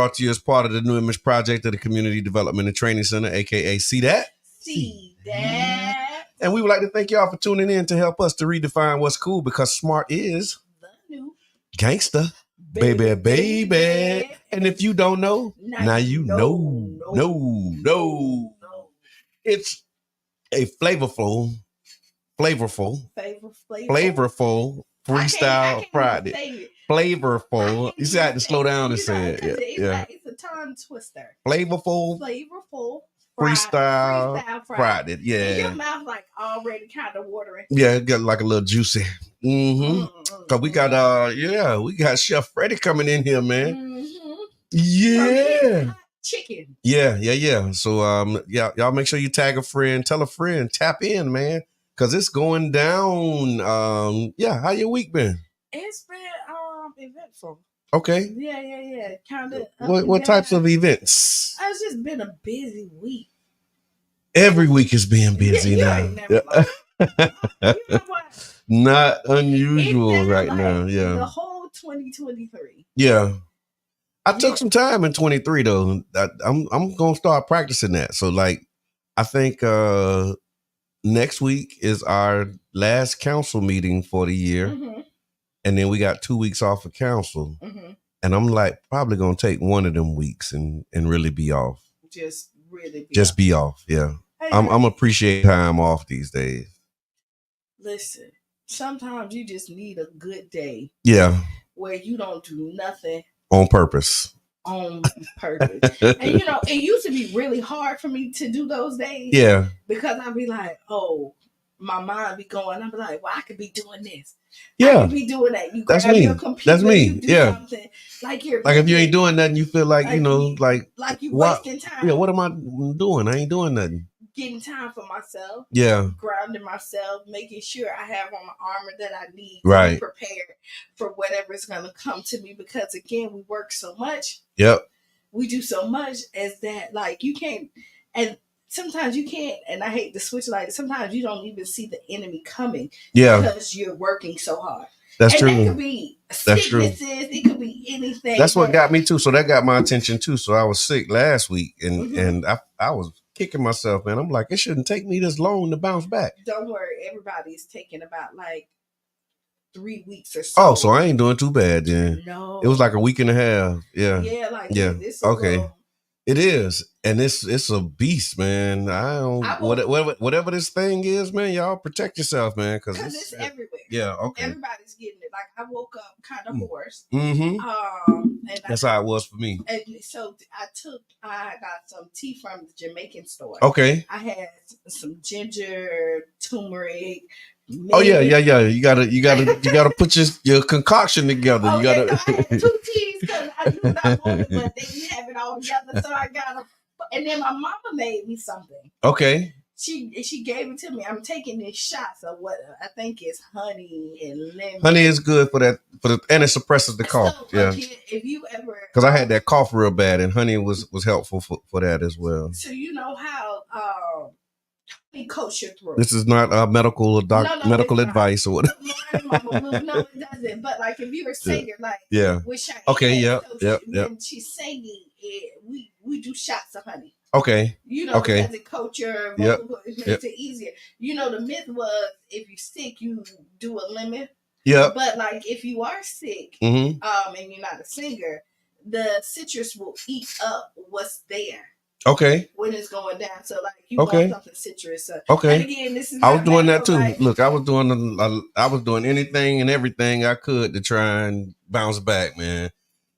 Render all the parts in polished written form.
brought to you as part of the New Image Project of the Community Development and Training Center, aka See That? See That. And we would like to thank y'all for tuning in to help us to redefine what's cool, because smart is The new gangsta, baby. And if you don't know, now you know. No. It's a flavorful Freestyle Friday. Flavorful. You see, I had to slow down and say it. It's a tongue twister. Flavorful Freestyle Friday. Yeah. And your mouth like already kind of watering. Yeah, it got like a little juicy. Cause we got Chef Freddie coming in here, man. Yeah. Chicken. Yeah. So y'all make sure you tag a friend, tell a friend, tap in, man. Cause it's going down. How your week been? It's been eventful. Okay. Yeah. Kind of. What types of events? It's just been a busy week. Every week is being busy now. You know what? Not unusual right now. Yeah. The whole 2023. Yeah. I took some time in 23 though. I'm gonna start practicing that. So like, I think next week is our last council meeting for the year, and then we got 2 weeks off of council, and I'm like probably gonna take one of them weeks and really be off. Just really be off. Yeah, hey, I'm appreciate time off these days. Listen, sometimes you just need a good day. Yeah, where you don't do nothing. On purpose. And it used to be really hard for me to do those days. Yeah. Because I'd be like, my mind be going. I'd be like, well, I could be doing this. Yeah. I could be doing that. You grab your computer. That's me. You do something. Like if you ain't doing nothing, you feel like you wasting time. Yeah, what am I doing? I ain't doing nothing. Getting time for myself. Yeah. Grounding myself, making sure I have on the armor that I need to be prepared for whatever is going to come to me. Because again, we work so much. Yep. We do so much as that, like you can't, and sometimes you can't, and I hate to switch, like sometimes you don't even see the enemy coming. Yeah. Because you're working so hard. That's true. It could be sicknesses. It could be anything. That's what got me too. So that got my attention too. So I was sick last week, and I was kicking myself, man. I'm like, it shouldn't take me this long to bounce back. Don't worry, everybody's taking about like 3 weeks or so. Oh, so I ain't doing too bad then. No, it was like a week and a half. Yeah, This okay. It is, and it's a beast, man. Whatever this thing is, man. Y'all protect yourself, man, because it's everywhere. Yeah, okay. Everybody's getting it. Like I woke up kind of hoarse. And that's how it was for me. And so I got some tea from the Jamaican store. Okay. I had some ginger, turmeric. Oh yeah. You gotta put your concoction together. I had 2 teas because I knew what I wanted, but they didn't have it all together. So I got and then my mama made me something. Okay. She gave it to me. I'm taking these shots of what I think is honey and lemon. Honey is good for that, and it suppresses the cough. So, if you ever, because I had that cough real bad, and honey was helpful for that as well. So you know how honey coats your throat. This is not medical medical advice or whatever. No, it doesn't. But like if you're a singer, wish I when she's singing, we do shots of honey. Okay. Because it coats your vocal, it makes it easier. The myth was if you're sick, you do a lemon. Yeah. But like if you are sick, and you're not a singer, the citrus will eat up what's there. Okay. When it's going down, so like you want something citrus. Okay. And again, this is I was doing that too. Look, I was doing anything and everything I could to try and bounce back, man.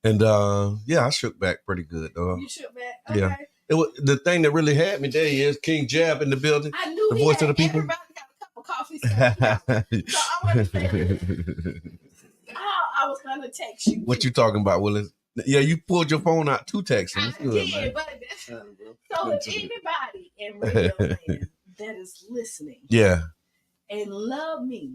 And I shook back pretty good though. You shook back. Okay. Yeah. It was the thing that really had me there is King Jab in the building. I knew the voice of the people. Everybody got a cup of coffee. So I was I was gonna text you. What you talking about, Willis? Yeah, you pulled your phone out to text him. I did, but so anybody in radio land that is listening, and love me,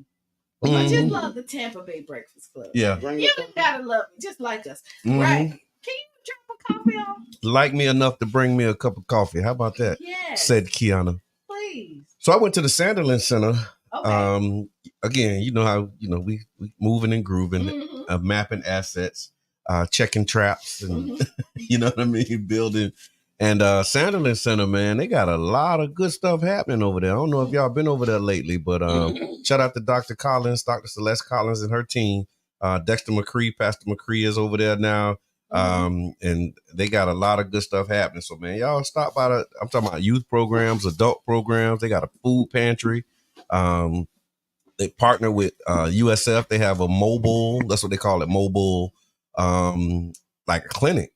but just love the Tampa Bay Breakfast Club. Yeah, you gotta love me, just like us, right? Can you drop a coffee on? Like me enough to bring me a cup of coffee. How about that? Yeah, said Qiana. Please. So I went to the Sanderland Center. Okay. Again, you know how we moving and grooving, mapping assets. checking traps and you know what I mean, building. And Sanderland Center, man, they got a lot of good stuff happening over there. I don't know if y'all been over there lately, but shout out to Dr. Collins, Dr. Celeste Collins and her team. Dexter McCree, Pastor McCree is over there now. And they got a lot of good stuff happening. So, man, y'all stop by I'm talking about youth programs, adult programs. They got a food pantry. They partner with USF. They have a mobile, that's what they call it, mobile, like a clinic.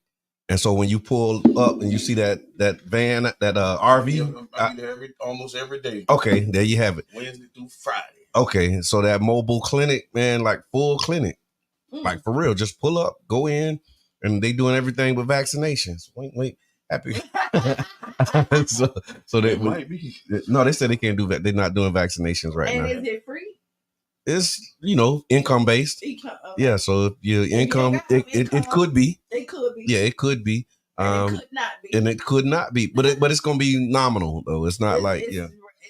And so when you pull up and you see that van, that RV, I be there almost every day. Okay, there you have it. Wednesday through Friday. Okay, so that mobile clinic, man, like full clinic, like for real, just pull up, go in, and they doing everything with vaccinations. Wait, happy. so they might be. No, they said they can't do that. They're not doing vaccinations right now. And is it free? It's income based. Yeah, so if your income, it could be. It could be. Yeah, it could be. And it could not be. And it could not be. But it's gonna be nominal though. It's not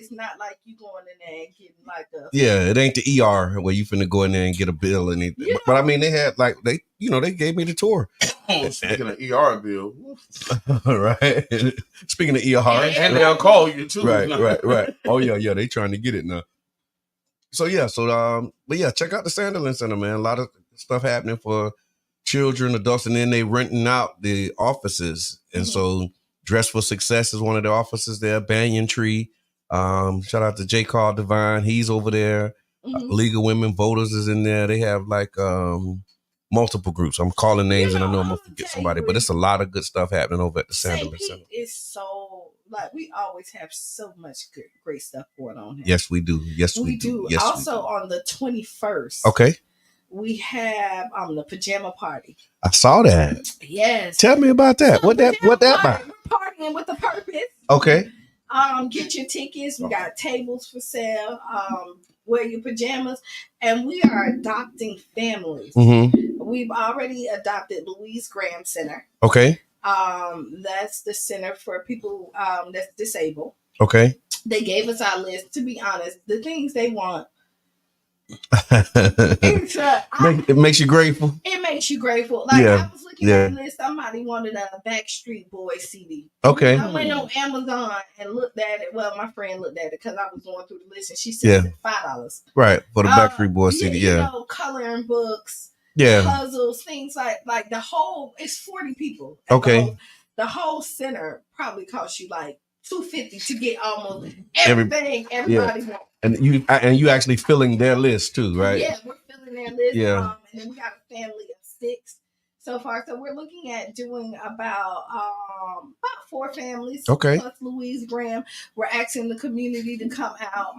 it's not like you going in there and getting like a. Yeah, it ain't the ER where you finna go in there and get a bill and anything. But I mean, they had they gave me the tour. Speaking of ER bill, right? Speaking of ER, and they'll call you too. Right. Oh yeah, they trying to get it now. So but yeah, check out the Sanderland Center, man. A lot of stuff happening for children, adults, and then they renting out the offices. And so Dress for Success is one of the offices there. Banyan Tree. Shout out to J. Carl Divine. He's over there. League of Women Voters is in there. They have like multiple groups. I'm calling names and I know I'm gonna forget somebody, but it's a lot of good stuff happening over at the Sanderland Center. It's so we always have so much great stuff going on here. Yes, we do. Yes, we do. Yes, also on the 21st. Okay. We have the pajama party. I saw that. Yes. Tell me about that. What that about? We're partying with a purpose. Okay. Get your tickets. We got tables for sale. Wear your pajamas, and we are adopting families. We've already adopted Louise Graham Center. Okay. That's the center for people that's disabled. Okay. They gave us our list. To be honest, the things they want. It makes you grateful. It makes you grateful. I was looking at the list. Somebody wanted a Backstreet Boys CD. Okay. I went on Amazon and looked at it. Well, my friend looked at it because I was going through the list, and she said it's $5. Right, for the Backstreet Boys CD. Yeah. Coloring books. Yeah. Puzzles, things like the whole. It's 40 people. Okay. The whole center probably costs you like $250 to get almost everything everybody wants. And you actually filling their list too, right? Yeah, we're filling their list. Yeah. And then we got a family of 6 so far. So we're looking at doing about 4 families. Okay. Plus Louise Graham. We're asking the community to come out.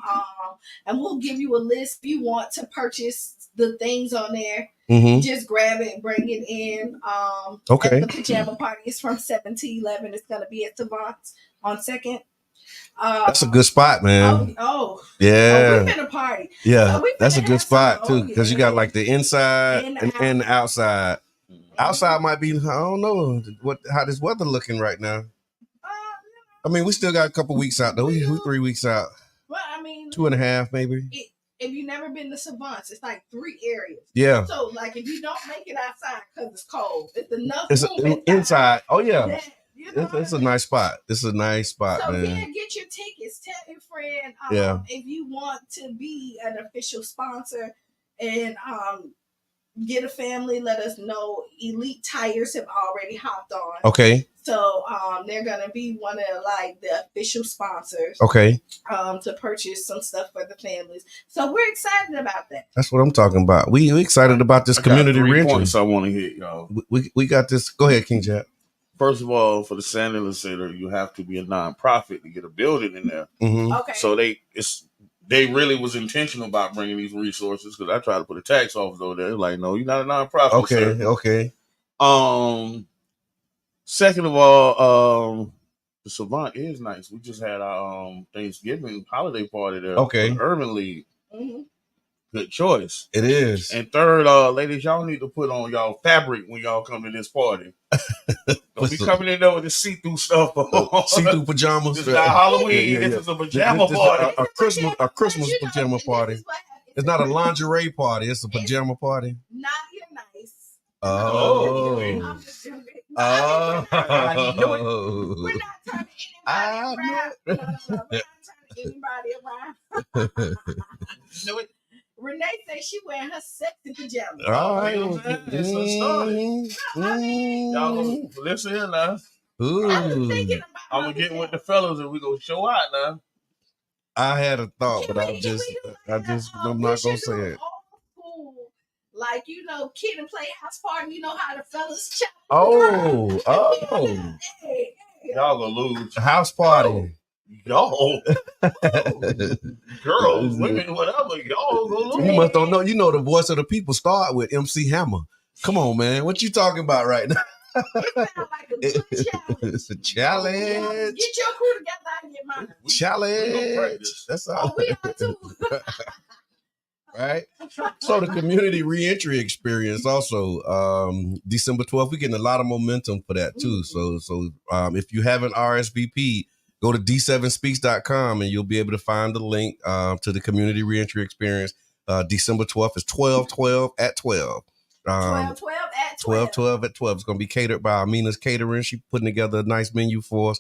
And we'll give you a list if you want to purchase the things on there. Just grab it and bring it in. Okay. The pajama party is from 7 to 11. It's gonna be at Savant's on 2nd. That's a good spot, man. Yeah. We've been a party. Yeah, that's a good spot too, because you got like the inside and the outside. Outside might be, I don't know how this weather looking right now. I mean, we still got a couple weeks out though. We 3 weeks out. Well, I mean, 2.5 maybe. If you've never been to Savant's, it's like 3 areas. Yeah. So like, if you don't make it outside because it's cold, it's enough. It's inside. Oh yeah. That, it's a nice spot. It's a nice spot, so man. Yeah, get your tickets. Tell your friend. If you want to be an official sponsor and get a family, let us know. Elite Tires have already hopped on. Okay. So they're gonna be one of like the official sponsors. Okay. To purchase some stuff for the families. So we're excited about that. That's what I'm talking about. We excited about this community reentry. Points I want to hit, y'all. We got this. Go ahead, King Jack. First of all, for the Sanderland Center, you have to be a nonprofit to get a building in there. Okay. So they really was intentional about bringing these resources, because I tried to put a tax office over there. Like, no, you're not a nonprofit. Okay. Sir. Okay. Second of all, the Savant is nice. We just had our Thanksgiving holiday party there. Okay. The Urban League. Good choice. It is. And third, ladies, y'all need to put on y'all fabric when y'all come to this party. Don't be coming in there with the see-through stuff. See-through pajamas. This is not Halloween. Yeah. This is a pajama party. A Christmas pajama party. It's not a lingerie party. It's a pajama party. Not your nice Oh. I'm just doing it. I knew it. We're not turning anybody around. No, we're not turning anybody around. Knew it. Renee said she wearing her sexy pajamas. All right, that's what started. Y'all gonna listen in now. Ooh. I'm gonna get with the fellas and we gonna show out now. I had a thought, but I'm not gonna say it. Like, kid and play house party, how the fellas chat. Oh. Hey. Y'all gonna lose. House party. Y'all. Girls, women, whatever. Y'all gonna lose. You must don't know. You know the voice of the people start with MC Hammer. Come on, man. What you talking about right now? It sounds like a good challenge. It's a challenge. Get your crew together and get mine. Challenge. That's all. Oh, we are too. Right? So the community reentry experience also, December 12th, we're getting a lot of momentum for that too. So if you haven't RSVP, go to d7speaks.com and you'll be able to find the link to the community reentry experience. December 12th is 12/12 at 12. 12/12 at 12. 12/12 at 12. It's going to be catered by Amina's Catering. She's putting together a nice menu for us.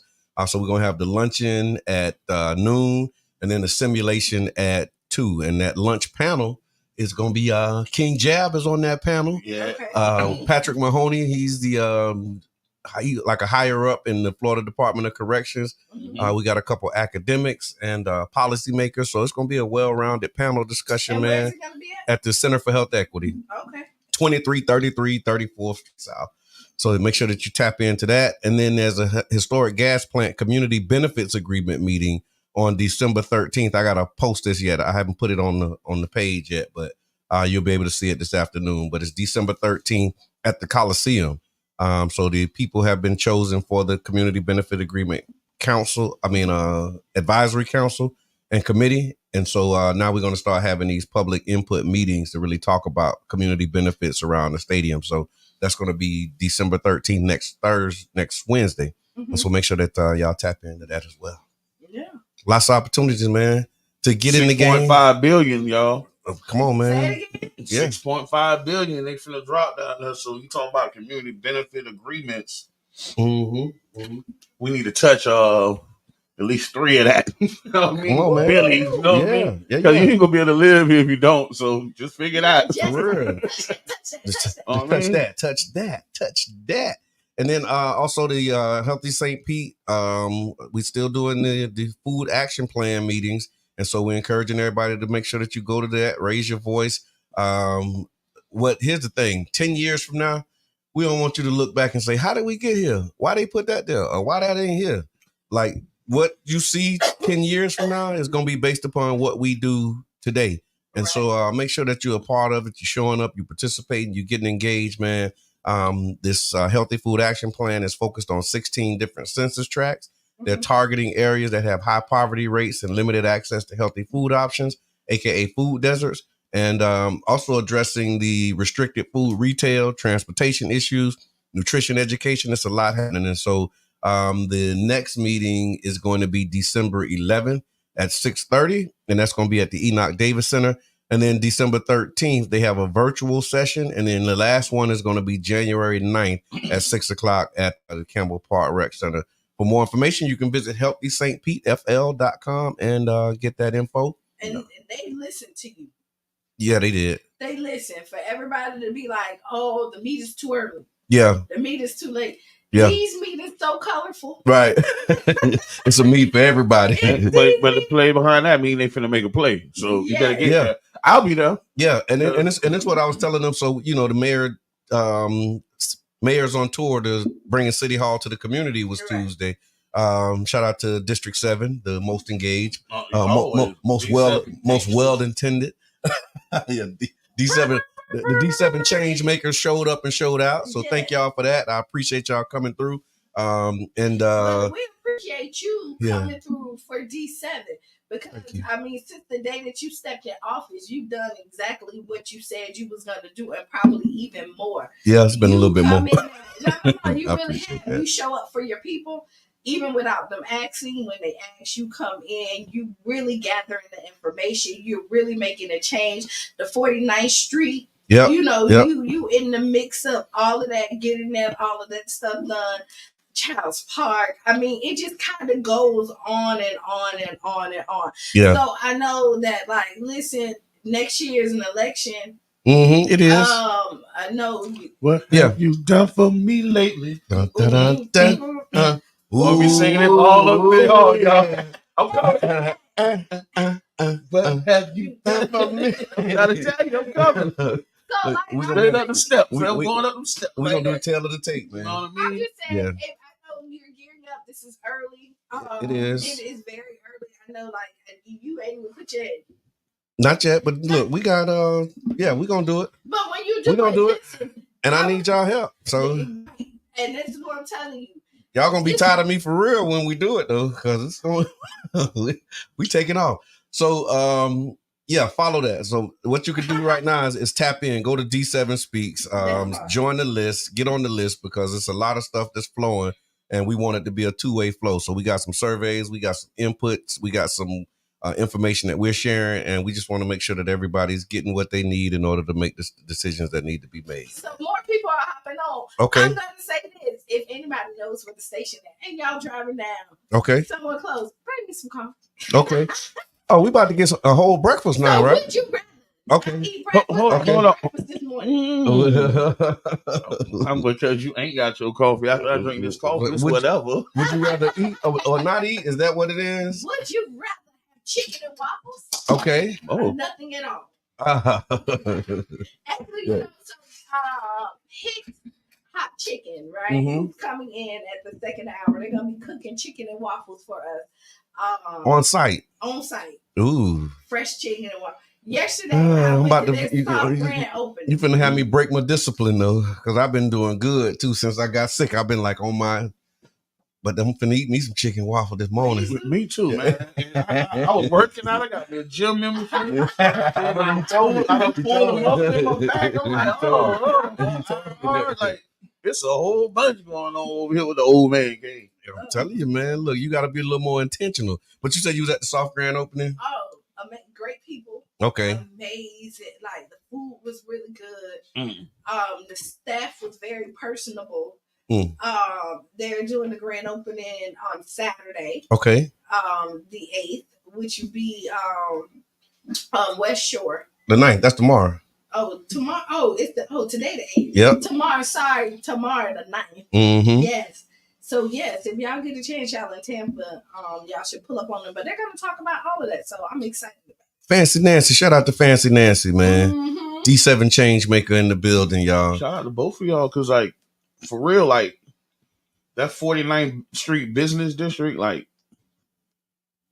So we're going to have the luncheon at noon and then the simulation at 2. And that lunch panel is going to be King Jab is on that panel. Yeah. Okay. Patrick Mahoney, he's the like a higher up in the Florida Department of Corrections. Mm-hmm. We got a couple academics and policymakers. So it's going to be a well-rounded panel discussion, and man. Where's it going to be at the Center for Health Equity. Okay. 2333 34th Street South. So make sure that you tap into that. And then there's a historic gas plant community benefits agreement meeting on December 13th. I got to post this yet. I haven't put it on the page yet, but you'll be able to see it this afternoon. But it's December 13th at the Coliseum. So the people have been chosen for the Community Benefit Agreement Advisory Council and Committee. And so now we're going to start having these public input meetings to really talk about community benefits around the stadium. So that's going to be December 13th, next Wednesday. Mm-hmm. And so make sure that y'all tap into that as well. Yeah. Lots of opportunities, man, to get in the game. $6.5 billion, y'all. Come on, man. Yeah. $6.5 billion. They finna drop down there. So you talking about community benefit agreements. Mm-hmm. Mm-hmm. We need to touch at least 3 of that. You know what I mean? Come on, man. Billy, you know what I mean? Because you ain't gonna be able to live here if you don't. So just figure it out. For real. Just touch that. And then also the Healthy St. Pete. We still doing the food action plan meetings. And so we're encouraging everybody to make sure that you go to that, raise your voice. Here's the thing, 10 years from now, we don't want you to look back and say, how did we get here? Why they put that there? Or why that ain't here? Like what you see 10 years from now is going to be based upon what we do today. And so make sure that you're a part of it. You're showing up, you're participating, you're getting engaged, man. This Healthy Food Action Plan is focused on 16 different census tracts. They're targeting areas that have high poverty rates and limited access to healthy food options, aka food deserts, and also addressing the restricted food retail, transportation issues, nutrition education. It's a lot happening. And so the next meeting is going to be December 11th at 6:30, and that's going to be at the Enoch Davis Center. And then December 13th, they have a virtual session. And then the last one is going to be January 9th at 6 o'clock at the Campbell Park Rec Center. For more information, you can visit healthystpetefl.com and get that info. And they listen to you. Yeah, they did. They listen for everybody to be like, oh, the meat is too early. Yeah. The meat is too late. Yeah. These meat is so colorful. Right. It's a meat for everybody. But the play behind that mean they finna make a play. So you better get there. I'll be there. Yeah. And it's what I was telling them. So, the mayor, mayor's on tour to bring City Hall to the community was Tuesday. Shout out to District 7, the most engaged, most well intended. Yeah, D7. The D7 change makers showed up and showed out. So thank y'all for that. I appreciate y'all coming through. We appreciate you coming through for D7 because since the day that you stepped in office, you've done exactly what you said you was going to do, and probably even more. Yeah, it's been a little bit more. You really have. You show up for your people. Even without them asking, when they ask, you come in, you really gathering the information, you're really making a change. The 49th Street Yeah. You in the mix of all of that, getting all of that stuff done. Child's Park. I mean, it just kind of goes on and on and on and on. Yeah. So I know that, like, listen, next year is an election. It is. I know. What have you done for me lately? Dun, dun, dun, dun, dun. We'll be singing it all up there, y'all. I'm coming. What have you done for me? Gotta tell you, I'm coming. So, like, we're going up the steps. We're going up the steps. We're going to do the tail of the tape, man. You know what I mean? I'm just saying, if I know you're gearing up, this is early. It is. It is very early. I know, like, you ain't even put your... Not yet, but look, we got, we're going to do it. But when you do we're going to do it. Listen, and I need y'all help. So, and this is what I'm telling you. Y'all going to be tired of me for real when we do it, though, because it's going we taking off. So, follow that. So what you can do right now is tap in, go to D7 Speaks, join the list, get on the list, because it's a lot of stuff that's flowing and we want it to be a two-way flow. So we got some surveys, we got some inputs, we got some information that we're sharing, and we just want to make sure that everybody's getting what they need in order to make the decisions that need to be made. So more people are hopping on. Okay. I'm going to say this. If anybody knows where the station is and y'all driving down, okay, somewhere close, bring me some coffee. Okay. Oh, we about to get a whole breakfast now, right? Would you rather? Okay. Hold on. This morning. I'm because you ain't got your coffee. After I drink this coffee, it's whatever. Would you rather eat or not eat? Is that what it is? Would you rather have chicken and waffles? Okay. Or nothing at all. Actually, Hicks Hot Chicken, right? Who's coming in at the second hour? They're gonna be cooking chicken and waffles for us. On site. On site. Ooh. Fresh chicken and waffles. Yesterday, I went to their grand opening. You finna have me break my discipline though, because I've been doing good too since I got sick. I've been like on my, but I'm finna eat me some chicken waffle this morning. Me too, man. I was working out. I got me a gym membership. I done pulled them up in my back. I'm like, like it's a whole bunch going on over here with the old man game. I'm telling you, man. Look, you got to be a little more intentional. But you said you was at the soft grand opening. Oh, great people. Okay. Amazing. Like the food was really good. The staff was very personable. They're doing the grand opening on Saturday. Okay. The 8th, which would be West Shore. The 9th. That's tomorrow. Oh, tomorrow. Oh, today the 8th. Yep. Tomorrow the 9th. Yes. So yes, if y'all get a chance, y'all in Tampa, y'all should pull up on them. But they're gonna talk about all of that. So I'm excited about it. Fancy Nancy. Shout out to Fancy Nancy, man. D7 change maker in the building, y'all. Shout out to both of y'all, because like for real, like that 49th Street Business District, like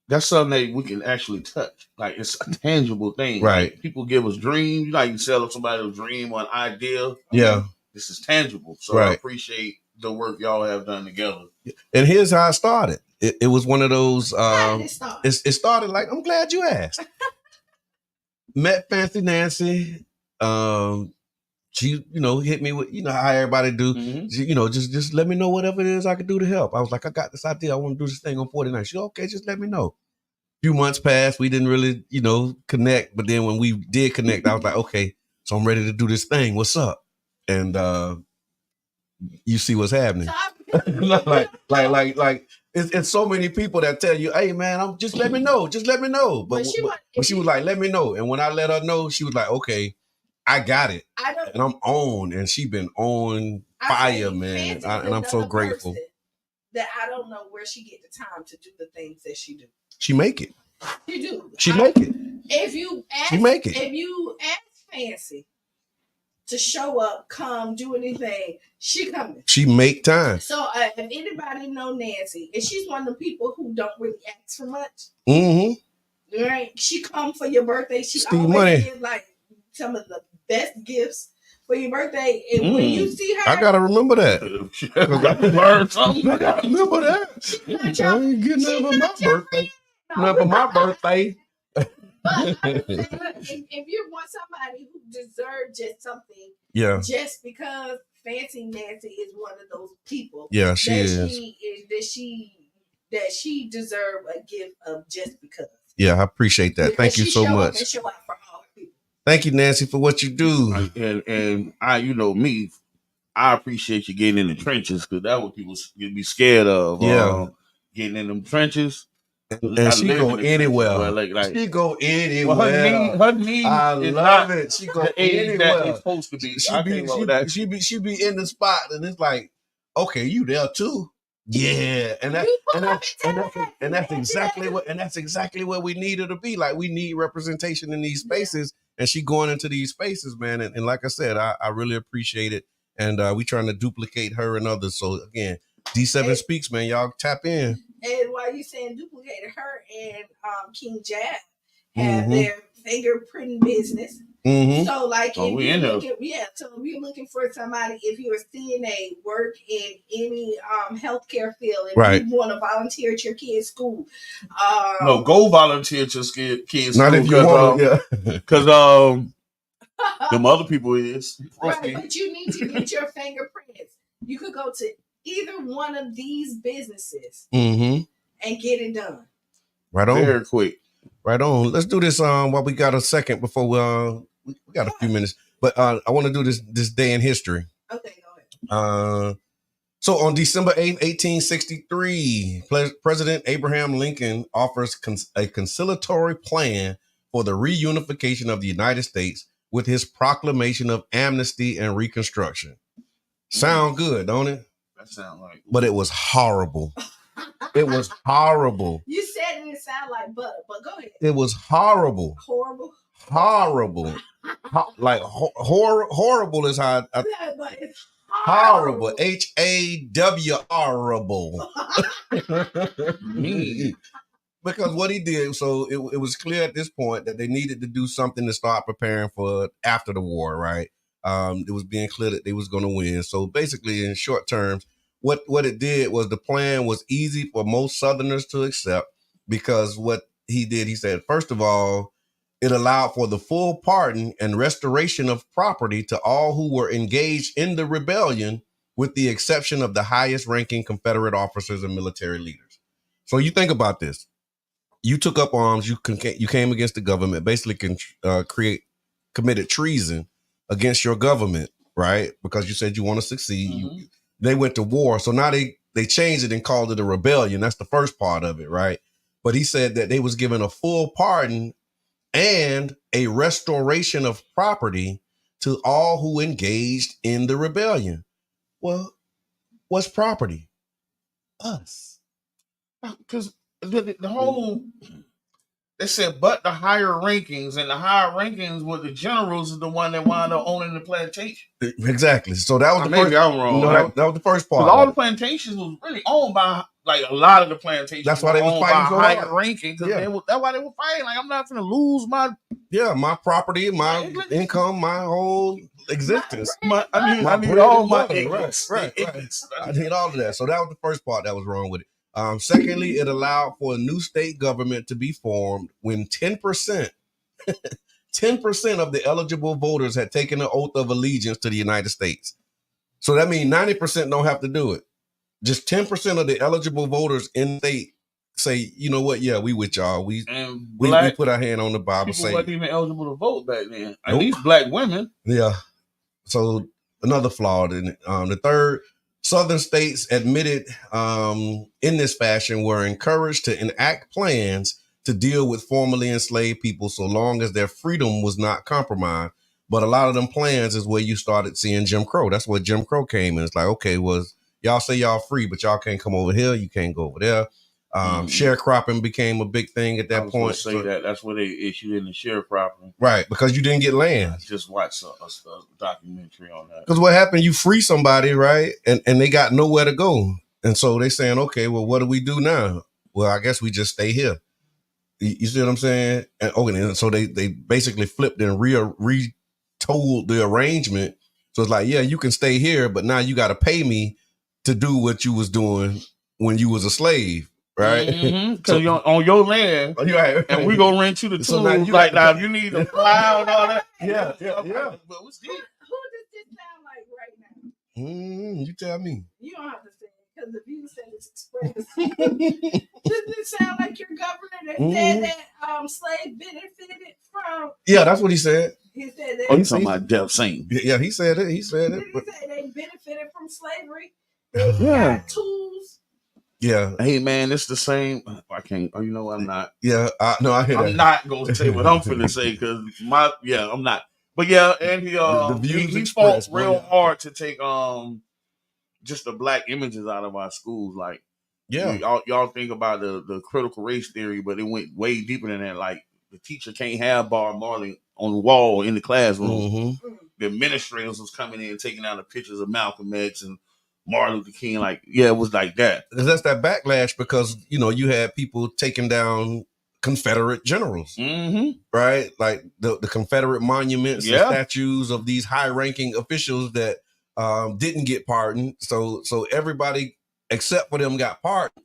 that's something that we can actually touch. Like it's a tangible thing. Right. Like, people give us dreams. You know, you can sell somebody a dream or an idea. Yeah. This is tangible. So I appreciate the work y'all have done together. And here's how it started. It was one of those. It started like, I'm glad you asked. Met Fancy Nancy. She, hit me with, how everybody do. Just let me know whatever it is I could do to help. I was like, I got this idea. I want to do this thing on 49. She, okay, just let me know. A few months passed. We didn't really, connect. But then when we did connect, I was like, okay, so I'm ready to do this thing. What's up? And you see what's happening. like it's so many people that tell you, hey man, just let me know. But she was like, let me know. And when I let her know, she was like, okay, I got it. And I'm on. And she been on fire, man. And I'm so grateful. That I don't know where she get the time to do the things that she do. She make it. She do. She make it. If you ask Fancy to show up, come, do anything, she coming. She make time. So if anybody know Nancy, and she's one of the people who don't really ask for much. Right? She come for your birthday. She always give like some of the best gifts for your birthday. And when you see her, I gotta remember that. I learned something. I gotta remember that. I ain't getting that for my birthday. Not for my birthday. But if you want somebody who deserves just something, just because Fancy Nancy is one of those people, she is. That she deserves a gift of just because. Yeah, I appreciate that. Thank you so much. Show out for all her people. Thank you, Nancy, for what you do. And I, you know me, I appreciate you getting in the trenches because that's what people be scared of. Yeah, getting in them trenches. And she go anywhere. Like, she go anywhere. Well, her knee I is love not it. She go the age anywhere. that it's supposed to be. She be in the spot, and it's like, okay, you there too? Yeah, and that's exactly what we need her to be. Like, we need representation in these spaces, and she going into these spaces, man. And like I said, I really appreciate it, and we trying to duplicate her and others. So again, D7 Speaks, man. Y'all tap in. And while you saying duplicated, her and King Jab have their fingerprint business. So like, so if you're looking for somebody, if you're a CNA, work in any healthcare field, if you want to volunteer at your kid's school, no, go volunteer at your kid's school. Not if you want to, because them other people is right, but you need to get your fingerprints. You could go to either one of these businesses and get it done. Right on. Very quick. Right on. Let's do this while we got a second before we got a few minutes. But I want to do this day in history. Okay, go ahead. So on December 8th, 1863, President Abraham Lincoln offers a conciliatory plan for the reunification of the United States with his proclamation of amnesty and reconstruction. Sound good, don't it? That sound like. But it was horrible. It was horrible. You said it sound like butter, but go ahead. It was horrible. Horrible. Like horrible is how but it's horrible. HAWRable. Because what he did, so it was clear at this point that they needed to do something to start preparing for after the war, right? It was being clear that they was going to win. So basically, in short terms, what it did was the plan was easy for most Southerners to accept, because what he did, he said, first of all, it allowed for the full pardon and restoration of property to all who were engaged in the rebellion, with the exception of the highest ranking Confederate officers and military leaders. So you think about this. You took up arms, you came against the government, basically committed treason against your government, right? Because you said you want to succeed. They went to war. So now they changed it and called it a rebellion. That's the first part of it, right? But he said that they was given a full pardon and a restoration of property to all who engaged in the rebellion. Well, what's property? Us. Because the whole, they said, but the higher rankings, and the higher rankings were the generals is the one that wound up owning the plantation. Exactly. So that was the maybe first. I'm wrong. No, that was the first part. All the plantations was really owned by, like, a lot of the plantations. That's why they was fighting so higher ranking. That's why they were fighting. Like, I'm not going to lose my property, my income, my whole existence. I need all my right. I need all of that. So that was the first part that was wrong with it. Secondly, it allowed for a new state government to be formed when 10% of the eligible voters had taken an oath of allegiance to the United States. So that means 90% don't have to do it. Just 10% of the eligible voters in the state say, you know what? Yeah, we with y'all. We put our hand on the Bible. People wasn't even eligible to vote back then. At least black women. Yeah. So another flaw in it. The third, Southern states admitted in this fashion were encouraged to enact plans to deal with formerly enslaved people so long as their freedom was not compromised. But a lot of them plans is where you started seeing Jim Crow. That's where Jim Crow came in. It's like, okay, y'all say y'all free, but y'all can't come over here. You can't go over there. Sharecropping became a big thing at that point. That's where they issued in the sharecropping. Right, because you didn't get land. I just watched a documentary on that. Because what happened, you free somebody, right? And they got nowhere to go. And so they saying, okay, well, what do we do now? Well, I guess we just stay here. You see what I'm saying? And so they basically flipped and retold the arrangement. So it's like, yeah, you can stay here, but now you got to pay me to do what you was doing when you was a slave. Right, because you're on your land, right. And we gonna rent you the tools. So now if you need to plow and all that. Yeah. But what's this? Who does this sound like right now? You tell me. You don't have to say it, because if you you said it's express. Doesn't it sound like your governor that said that slave benefited from? Yeah, that's what he said. He said that. Oh, he's talking about Deaf Saint. Yeah, he said it. He said it. Did he say they benefited from slavery? They got tools. Yeah. Hey man, it's the same. I can't. Oh, you know what? I'm not. Yeah. No, I hear that. I'm not gonna say what I'm finna say because I'm not. But yeah, and he fought real hard to take just the black images out of our schools. Like, y'all think about the critical race theory, but it went way deeper than that. Like, the teacher can't have Bob Marley on the wall in the classroom. The administrators was coming in taking out the pictures of Malcolm X and Martin Luther King. Like, yeah, it was like that. That's that backlash because you had people taking down Confederate generals, right? Like the Confederate monuments and statues of these high-ranking officials that didn't get pardoned. So everybody except for them got pardoned.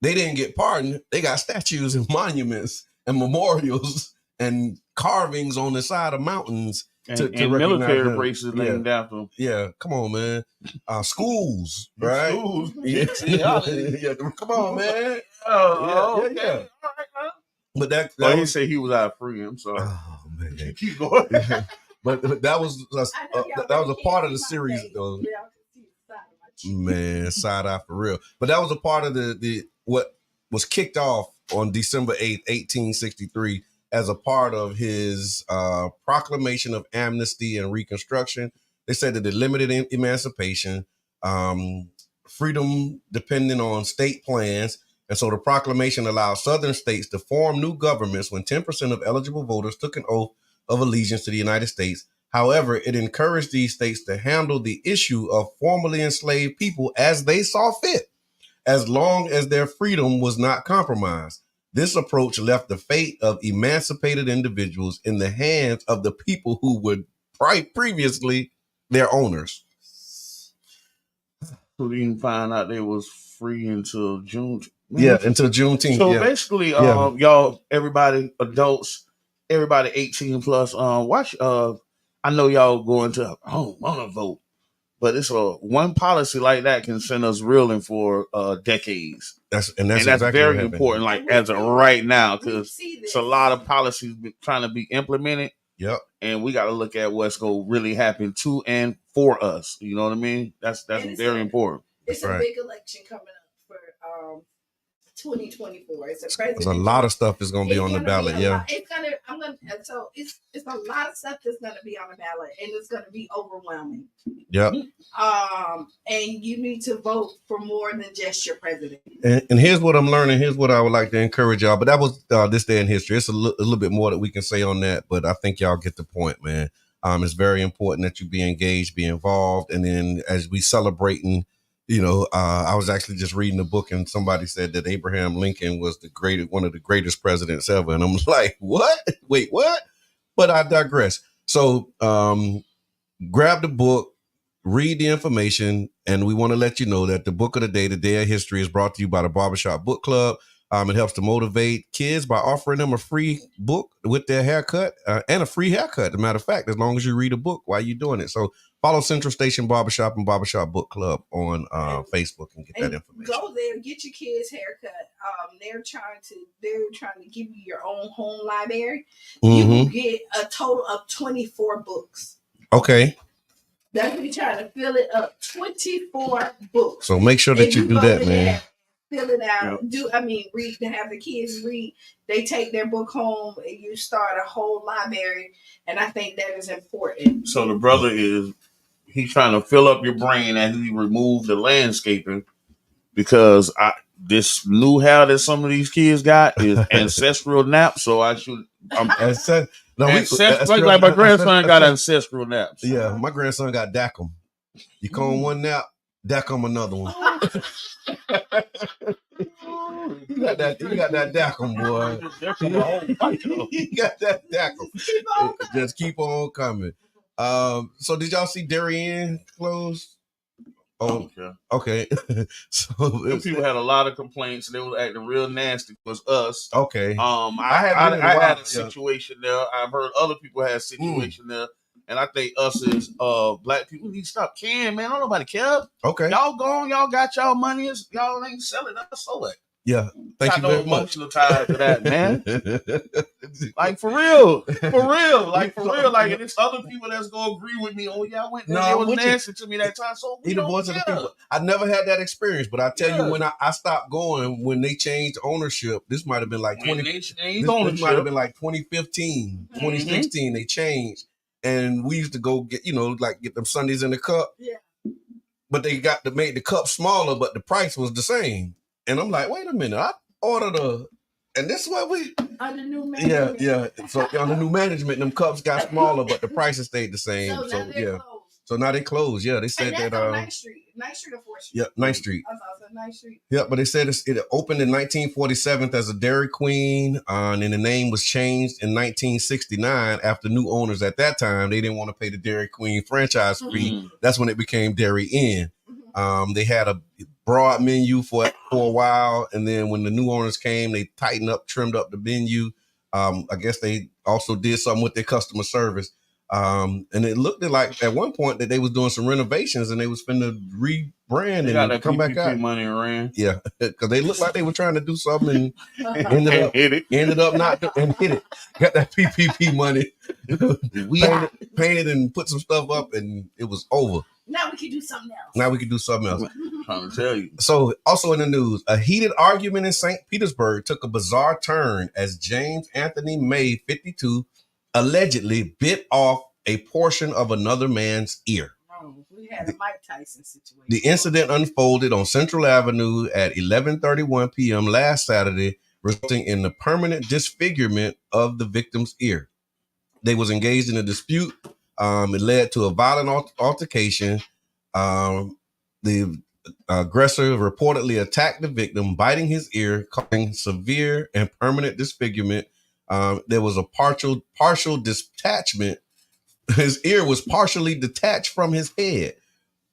They didn't get pardoned. They got statues and monuments and memorials and carvings on the side of mountains to military bases named after them. Yeah, come on, man. Schools, right? Schools. Come on, man. Okay. All right, But that he said he was out free. I'm sorry. Oh man, keep going. But that was a part of the series, though. Man, side eye for real. But that was a part of the what was kicked off on December 8th, 1863, as a part of his proclamation of amnesty and reconstruction. They said that it limited emancipation, freedom depending on state plans. And so the proclamation allowed Southern states to form new governments when 10% of eligible voters took an oath of allegiance to the United States. However, it encouraged these states to handle the issue of formerly enslaved people as they saw fit, as long as their freedom was not compromised. This approach left the fate of emancipated individuals in the hands of the people who were previously their owners. So you can find out they was free until June. Yeah, until Juneteenth. So basically, y'all, everybody, adults, everybody 18 plus, watch. I know y'all going to want to vote, but it's one policy like that can send us reeling for decades. That's exactly very important. Like as of right now, because it's a lot of policies trying to be implemented. Yep. And we got to look at what's going to really happen to and for us. You know what I mean? That's very important. It's a big election coming up for 2024. It's a president. There's a lot of stuff is going to be on the ballot. It's a lot of stuff that's going to be on the ballot, and it's going to be overwhelming. Yep. And you need to vote for more than just your president. And here's what I'm learning. Here's what I would like to encourage y'all. But that was this day in history. It's a little bit more that we can say on that, but I think y'all get the point, man. It's very important that you be engaged, be involved, and then as we celebrating. I was actually just reading a book and somebody said that Abraham Lincoln was one of the greatest presidents ever. And I'm like, what? Wait, what? But I digress. So grab the book, read the information, and we want to let you know that the book of the day of history, is brought to you by the Barbershop Book Club. It helps to motivate kids by offering them a free book with their haircut and a free haircut. As a matter of fact, as long as you read a book while you're doing it. So follow Central Station Barbershop and Barbershop Book Club on Facebook and get that information. Go there, get your kids' haircut. They're trying to give you your own home library. You will get a total of 24 books. Okay. That's what you're trying to fill it up. 24 books. So make sure that you do that, man. Fill it out. Read to have the kids read. They take their book home and you start a whole library. And I think that is important. So the brother he's trying to fill up your brain as he removed the landscaping because this new hair that some of these kids got is ancestral nap. So I should. Like my grandson got ancestral naps. Yeah, my grandson got Dacom. You comb one nap, Dacom another one. You got that Dacom, boy. You got that Dacom. Just keep on coming. So did y'all see Darien close? Oh, okay. So people had a lot of complaints. They was acting real nasty. It was us. Okay. I had a situation there. I've heard other people had a situation there. And I think us as black people need to stop caring, man. Don't nobody care. Okay. Y'all gone, y'all got y'all money, y'all ain't selling us, so what? Yeah. Thank you very much. Emotional ties to that, man. Like for real. Like and it's other people that's gonna agree with me. Oh yeah, I went there. They was nasty to me that time. So we don't voice of the people. I never had that experience, but I tell you, when I stopped going, when they changed ownership, this might have been like 2015, 2016. They changed, and we used to go get get them Sundays in the cup. Yeah. But they got to make the cup smaller, but the price was the same. And I'm like, wait a minute, I ordered and this is what we under new management. Yeah. So under new management, them cups got smaller, but the prices stayed the same. So closed. So now they closed. Yeah, they said and that. On 9th Street or 4th Street. Yeah, 9th Street. I thought it was 9th Street. Yeah, but they said it opened in 1947 as a Dairy Queen, and then the name was changed in 1969 after new owners at that time they didn't want to pay the Dairy Queen franchise fee. Mm-hmm. That's when it became Dairy Inn. Mm-hmm. They had a broad menu for a while, and then when the new owners came, they trimmed up the menu. I guess they also did something with their customer service. And it looked like at one point that they was doing some renovations and they was finna rebrand and come back out. Money around. Yeah, because they looked like they were trying to do something and ended up not and hit it. Got that PPP money, painted and put some stuff up, and it was over. Now we can do something else. I'm trying to tell you. So, also in the news, a heated argument in St. Petersburg took a bizarre turn as James Anthony May, 52, allegedly bit off a portion of another man's ear. We had a Mike Tyson situation. The incident unfolded on Central Avenue at 11:31 p.m. last Saturday, resulting in the permanent disfigurement of the victim's ear. They was engaged in a dispute. It led to a violent altercation. The aggressor reportedly attacked the victim, biting his ear, causing severe and permanent disfigurement. There was a partial detachment. His ear was partially detached from his head,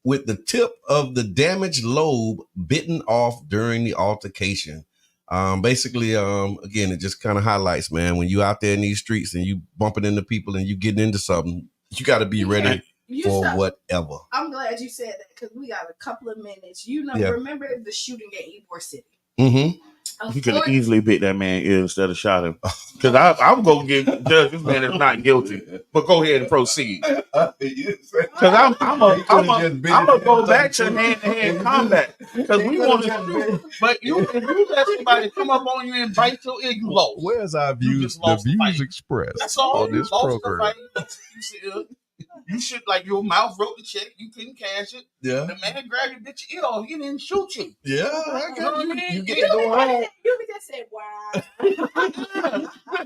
with the tip of the damaged lobe bitten off during the altercation. Basically, again, it just kind of highlights, man, when you out there in these streets and you bumping into people and you getting into something, you got to be ready for whatever. I'm glad you said that because we got a couple of minutes. Remember the shooting at Ybor City? Mm-hmm. You could have easily bit that man ear instead of shot him. Because I'm going to judge this man is not guilty. But go ahead and proceed. Because I'm going to go back to hand-to-hand combat. Because we want to shoot. But if you let somebody come up on you and bite your ear, you lost. Where's our views? The views expressed That's all. on this program. You should, like, your mouth wrote the check. You couldn't cash it. Yeah. The man grabbed your bitch ear off. He didn't shoot you. Yeah. You get to go home. You just said, wow.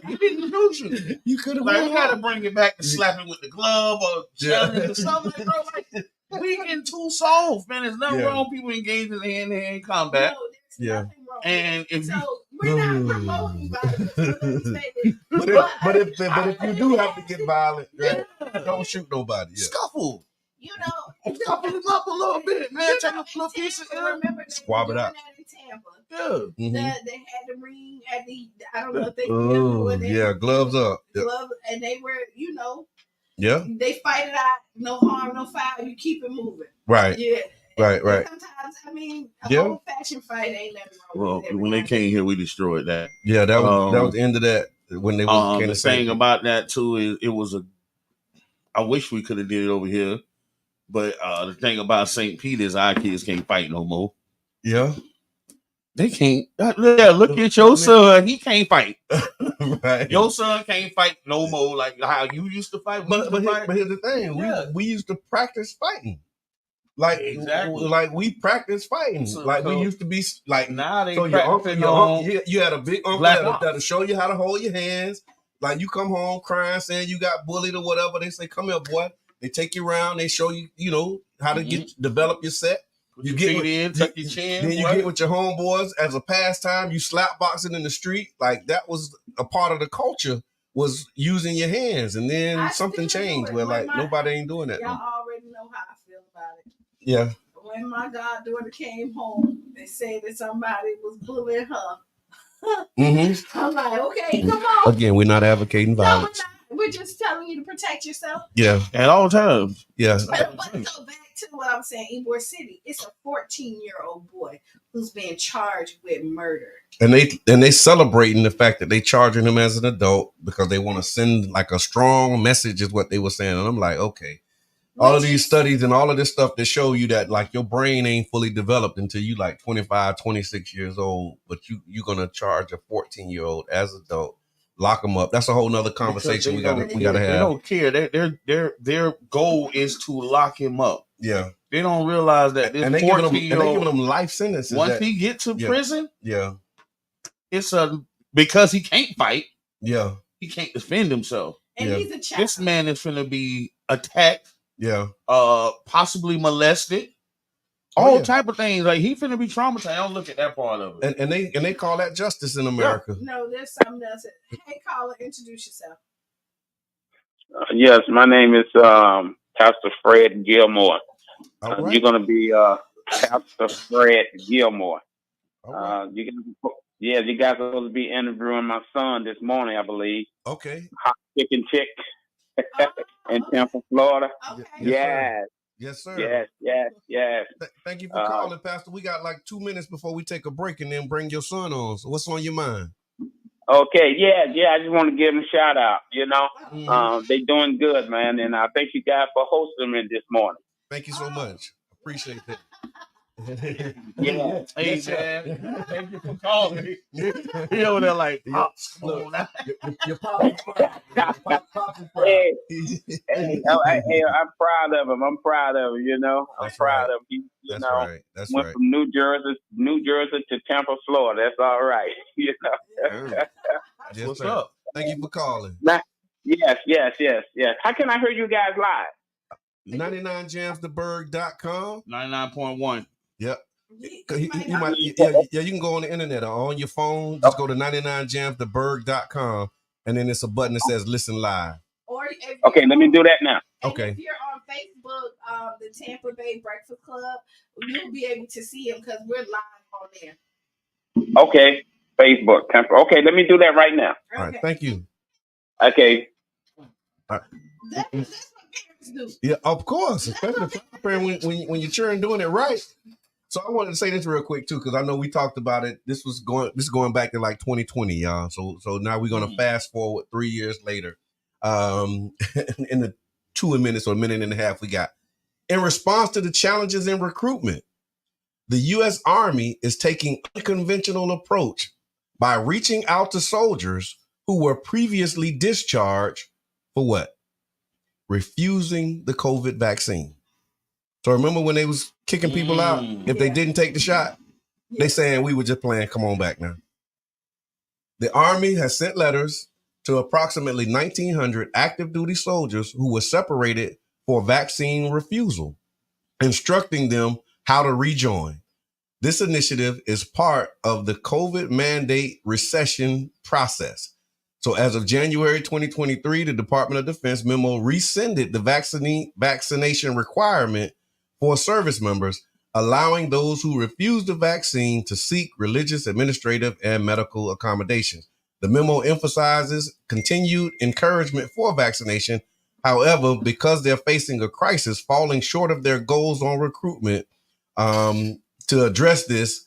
He didn't shoot you. You could have. Like, we got to bring it back to slapping with the glove or challenge or something. Bro, like, we getting too soft, man. There's nothing wrong with people engaging in hand-to-hand combat. No, there's nothing wrong. And if we're not promoting violence. But if you do have to get violent, don't shoot nobody. Yeah. Scuffle. Scuffle him up a little bit, man. Take a little piece of remember squab it out. In Tampa. Yeah. That they had the ring at the, I don't know if they did. Gloves up. Gloves, and they were, Yeah. They fight it out. No harm, no foul. You keep it moving. Right. Yeah. Right. Sometimes, a old-fashioned fight ain't nothing wrong with it. When they came here, we destroyed that. Yeah, that was the end of that. When they the thing about that too is it was I wish we could have did it over here, but the thing about St. Peter's, our kids can't fight no more. Yeah, they can't. Look at your son; he can't fight. Right. Your son can't fight no more like how you used to fight. But here's the thing: we used to practice fighting. Like, exactly. Like we practice fighting. We used to be like now. They so your uncle, you had a big uncle that'll show you how to hold your hands. Like you come home crying, saying you got bullied or whatever. They say, "Come here, boy." They take you around. They show you, how to develop your set. You get tuck your chin. Then you get with your homeboys as a pastime. You slap boxing in the street. Like that was a part of the culture. Was using your hands, and then something changed where nobody ain't doing that. Y'all already know how I feel about it. Yeah. When my goddaughter came home, they said that somebody was bullying her. Mm-hmm. I'm like, okay, come on. Again, we're not advocating violence. No, we're we're just telling you to protect yourself. Yeah. At all times. Yeah. But go back to what I'm saying, Ybor City. It's a 14-year-old boy who's being charged with murder. And they celebrating the fact that they charging him as an adult because they want to send like a strong message is what they were saying. And I'm like, okay. All of these studies and all of this stuff that show you that like your brain ain't fully developed until you like 25, 26 years old, but you're going to charge a 14-year-old as an adult, lock them up. That's a whole nother conversation we got to have. They don't care. Their goal is to lock him up. Yeah. They don't realize that this 14-year-old, giving them life sentences. Once he gets to prison, it's because he can't fight. Yeah. He can't defend himself. And he's a child. This man is finna be attacked. Yeah. Possibly molested. All type of things. Like he finna be traumatized. I don't look at that part of it. And they call that justice in America. Yeah. No, there's something else. Hey, caller, introduce yourself. Yes, my name is Pastor Fred Gilmore. Right. You're gonna be Pastor Fred Gilmore. Right. You guys are supposed to be interviewing my son this morning, I believe. Okay. Hot chicken chick in Tampa, Florida. Okay. Yes, sir. Yes. Thank you for calling, Pastor. We got like 2 minutes before we take a break and then bring your son on. So what's on your mind? Okay, yeah. I just want to give them a shout out. They doing good, man, and I thank you guys for hosting me this morning. Thank you so much. Appreciate that. Yeah. Hey, man. Thank you for calling. He over there like, Pops, come on now. You're popping. Hey, I'm proud of him. I'm proud of him, I'm proud of him. That's right. That's went from New Jersey to Tampa, Florida. That's all right. Yes, what's up? Thank you for calling. Yes. How can I hear you guys live? 99jamstheberg.com. 99.1. Yep. You can go on the internet or on your phone. Just go to 99jamstheberg.com and then it's a button that says listen live. Okay, let me do that now. Okay. If you're on Facebook, the Tampa Bay Breakfast Club, you'll be able to see them because we're live on there. Okay, Facebook. Okay, let me do that right now. All right, thank you. Okay. All right. That's what parents do. Yeah, of course, especially when you're children doing it right. So I wanted to say this real quick too, because I know we talked about it. This is going back to like 2020, y'all. So now we're gonna fast forward 3 years later. In the 2 minutes or a minute and a half we got. In response to the challenges in recruitment, the U.S. Army is taking an unconventional approach by reaching out to soldiers who were previously discharged for what? Refusing the COVID vaccine. So remember when they was kicking people out if they didn't take the shot? They saying we were just playing, come on back now. The Army has sent letters to approximately 1,900 active duty soldiers who were separated for vaccine refusal, instructing them how to rejoin. This initiative is part of the COVID mandate recession process. So as of January 2023, the Department of Defense memo rescinded the vaccination requirement for service members, allowing those who refuse the vaccine to seek religious, administrative, and medical accommodations. The memo emphasizes continued encouragement for vaccination. However, because they're facing a crisis, falling short of their goals on recruitment, to address this,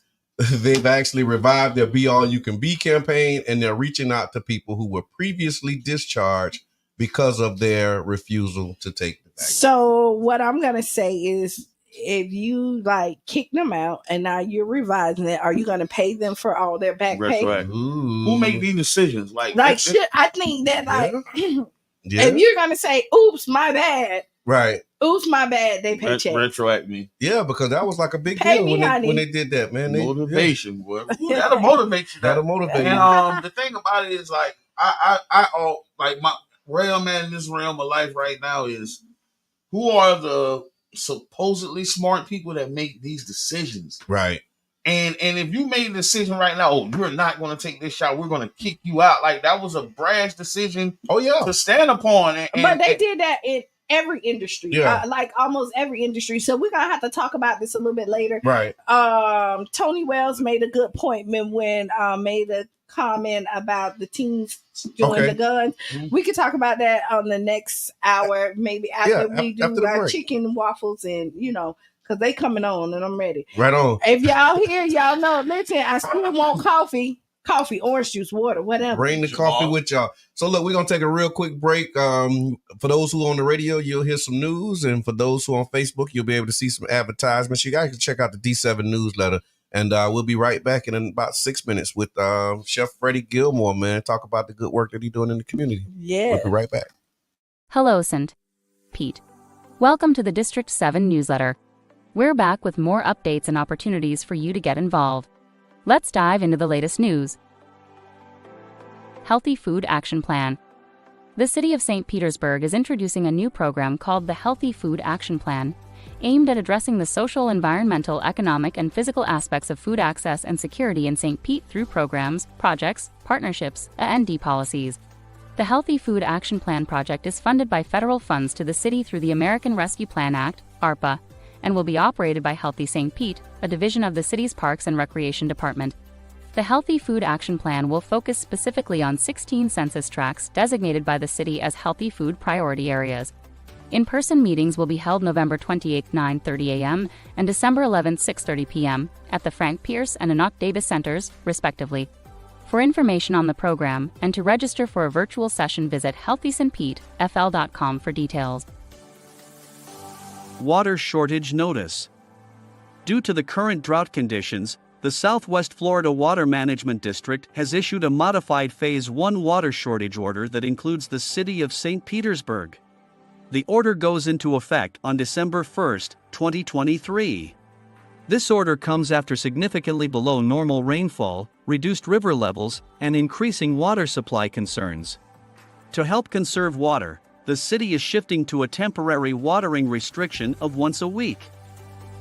they've actually revived their Be All You Can Be campaign, and they're reaching out to people who were previously discharged because of their refusal to take the vaccine. So what I'm going to say is, if you like kick them out and now you're revising it, are you going to pay them for all their back pay? Right. Who make these decisions? Like shit, I think that if you're going to say, oops, my bad. Right. Oops, my bad. They pay checks. Retroact me. Yeah, because that was like a big deal when they did that, man. Motivation, boy. That'll motivate you. That'll motivate you. And the thing about it is like I like my realm, man, in this realm of life right now is who are the supposedly smart people that make these decisions. Right. And if you made a decision right now, you're not going to take this shot, we're going to kick you out. Like that was a brash decision. To stand upon. But they did that in every industry, like almost every industry. So we're gonna have to talk about this a little bit later. Right. Tony Wells made a good point when made a comment about the teens doing the guns. We could talk about that on the next hour, maybe after we do our chicken waffles and, because they coming on and I'm ready. Right on. If y'all here, y'all know, listen, I still want coffee, orange juice, water, whatever. Bring the coffee with y'all. So look, we're going to take a real quick break. For those who are on the radio, you'll hear some news. And for those who are on Facebook, you'll be able to see some advertisements. You guys can check out the D7 newsletter. And we'll be right back in about 6 minutes with Chef Freddie Gilmore, man. Talk about the good work that he's doing in the community. Yeah. We'll be right back. Hello, St. Pete. Welcome to the District 7 newsletter. We're back with more updates and opportunities for you to get involved. Let's dive into the latest news. Healthy Food Action Plan. The City of St. Petersburg is introducing a new program called the Healthy Food Action Plan, aimed at addressing the social, environmental, economic, and physical aspects of food access and security in St. Pete through programs, projects, partnerships, and policies. The Healthy Food Action Plan project is funded by federal funds to the city through the American Rescue Plan Act, ARPA, and will be operated by Healthy St. Pete, a division of the city's Parks and Recreation Department. The Healthy Food Action Plan will focus specifically on 16 census tracts designated by the city as healthy food priority areas. In-person meetings will be held November 28, 9:30 a.m. and December 11, 6:30 p.m. at the Frank Pierce and Enoch Davis Centers, respectively. For information on the program and to register for a virtual session, visit healthystpetefl.com for details. Water shortage notice. Due to the current drought conditions, the Southwest Florida Water Management District has issued a modified Phase 1 water shortage order that includes the city of St. Petersburg. The order goes into effect on December 1, 2023. This order comes after significantly below normal rainfall, reduced river levels, and increasing water supply concerns. To help conserve water, the city is shifting to a temporary watering restriction of once a week.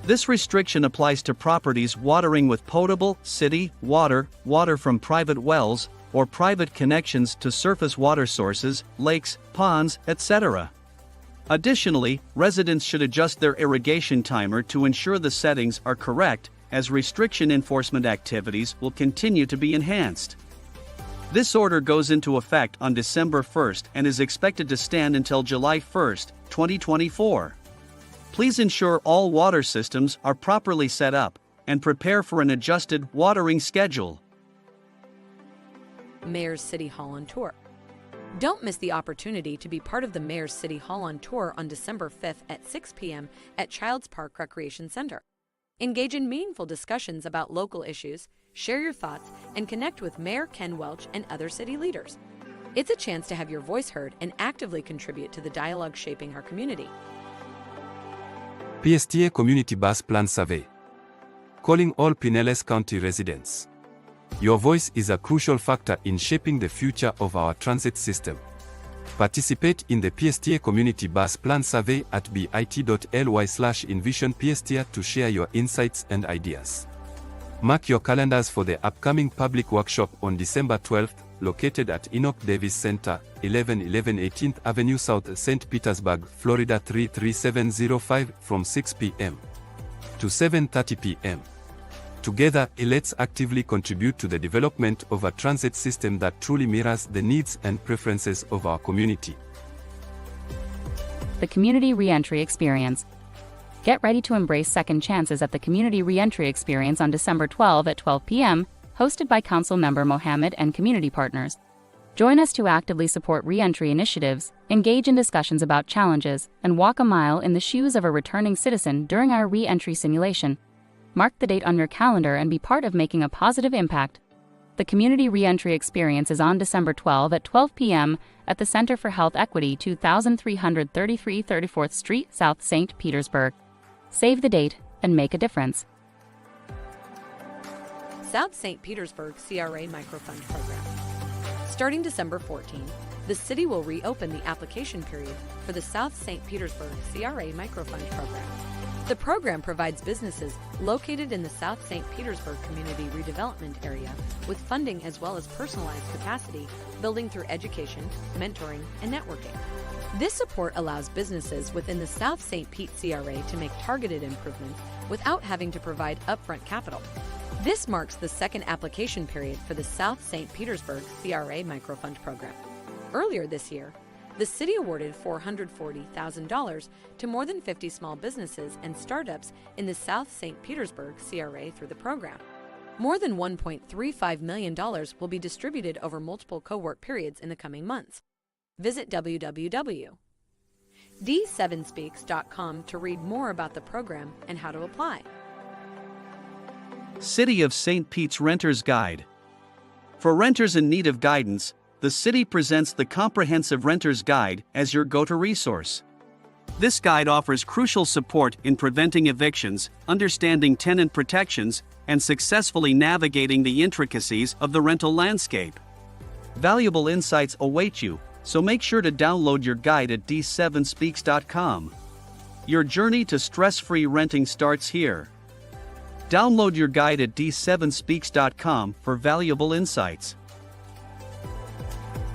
This restriction applies to properties watering with potable, city, water from private wells, or private connections to surface water sources, lakes, ponds, etc. Additionally, residents should adjust their irrigation timer to ensure the settings are correct, as restriction enforcement activities will continue to be enhanced. This order goes into effect on December 1st and is expected to stand until July 1st, 2024. Please ensure all water systems are properly set up and prepare for an adjusted watering schedule. Mayor's City Hall on Tour. Don't miss the opportunity to be part of the Mayor's City Hall on Tour on December 5th at 6 p.m. at Childs Park Recreation Center. Engage in meaningful discussions about local issues, share your thoughts, and connect with Mayor Ken Welch and other city leaders. It's a chance to have your voice heard and actively contribute to the dialogue shaping our community. PSTA Community Bus Plan Survey. Calling all Pinellas County residents. Your voice is a crucial factor in shaping the future of our transit system. Participate in the PSTA Community Bus Plan Survey at bit.ly/envisionpsta to share your insights and ideas. Mark your calendars for the upcoming public workshop on December 12th, located at Enoch Davis Center, 1111 18th Avenue South, St. Petersburg, Florida 33705, from 6 p.m. to 7:30 p.m. Together, let's actively contribute to the development of a transit system that truly mirrors the needs and preferences of our community. The Community Reentry Experience. Get ready to embrace second chances at the Community Reentry Experience on December 12 at 12 p.m., hosted by Council Member Mohammed and community partners. Join us to actively support reentry initiatives, engage in discussions about challenges, and walk a mile in the shoes of a returning citizen during our reentry simulation. Mark the date on your calendar and be part of making a positive impact. The Community Reentry Experience is on December 12 at 12 p.m. at the Center for Health Equity, 2333 34th Street, South St. Petersburg. Save the date and make a difference. South St. Petersburg CRA Microfund Program. Starting December 14, the city will reopen the application period for the South St. Petersburg CRA Microfund Program. The program provides businesses located in the South St. Petersburg Community Redevelopment Area with funding as well as personalized capacity building through education, mentoring, and networking. This support allows businesses within the South St. Pete CRA to make targeted improvements without having to provide upfront capital. This marks the second application period for the South St. Petersburg CRA Microfund Program. Earlier this year, the city awarded $440,000 to more than 50 small businesses and startups in the South St. Petersburg CRA through the program. More than $1.35 million will be distributed over multiple cohort periods in the coming months. Visit www.d7speaks.com to read more about the program and how to apply. City of St. Pete's Renter's Guide. For renters in need of guidance, the city presents the Comprehensive Renter's Guide as your go-to resource. This guide offers crucial support in preventing evictions, understanding tenant protections, and successfully navigating the intricacies of the rental landscape. Valuable insights await you, so make sure to download your guide at d7speaks.com. Your journey to stress-free renting starts here. Download your guide at d7speaks.com for valuable insights.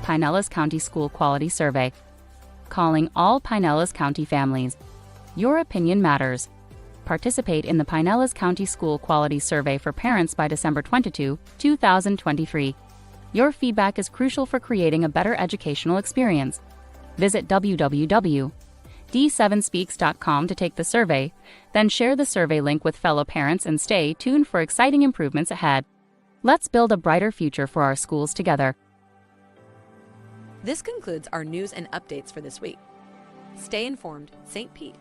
Pinellas County School Quality Survey. Calling all Pinellas County families. Your opinion matters. Participate in the Pinellas County School Quality Survey for parents by December 22, 2023. Your feedback is crucial for creating a better educational experience. Visit www.d7speaks.com to take the survey, then share the survey link with fellow parents and stay tuned for exciting improvements ahead. Let's build a brighter future for our schools together. This concludes our news and updates for this week. Stay informed, St. Pete.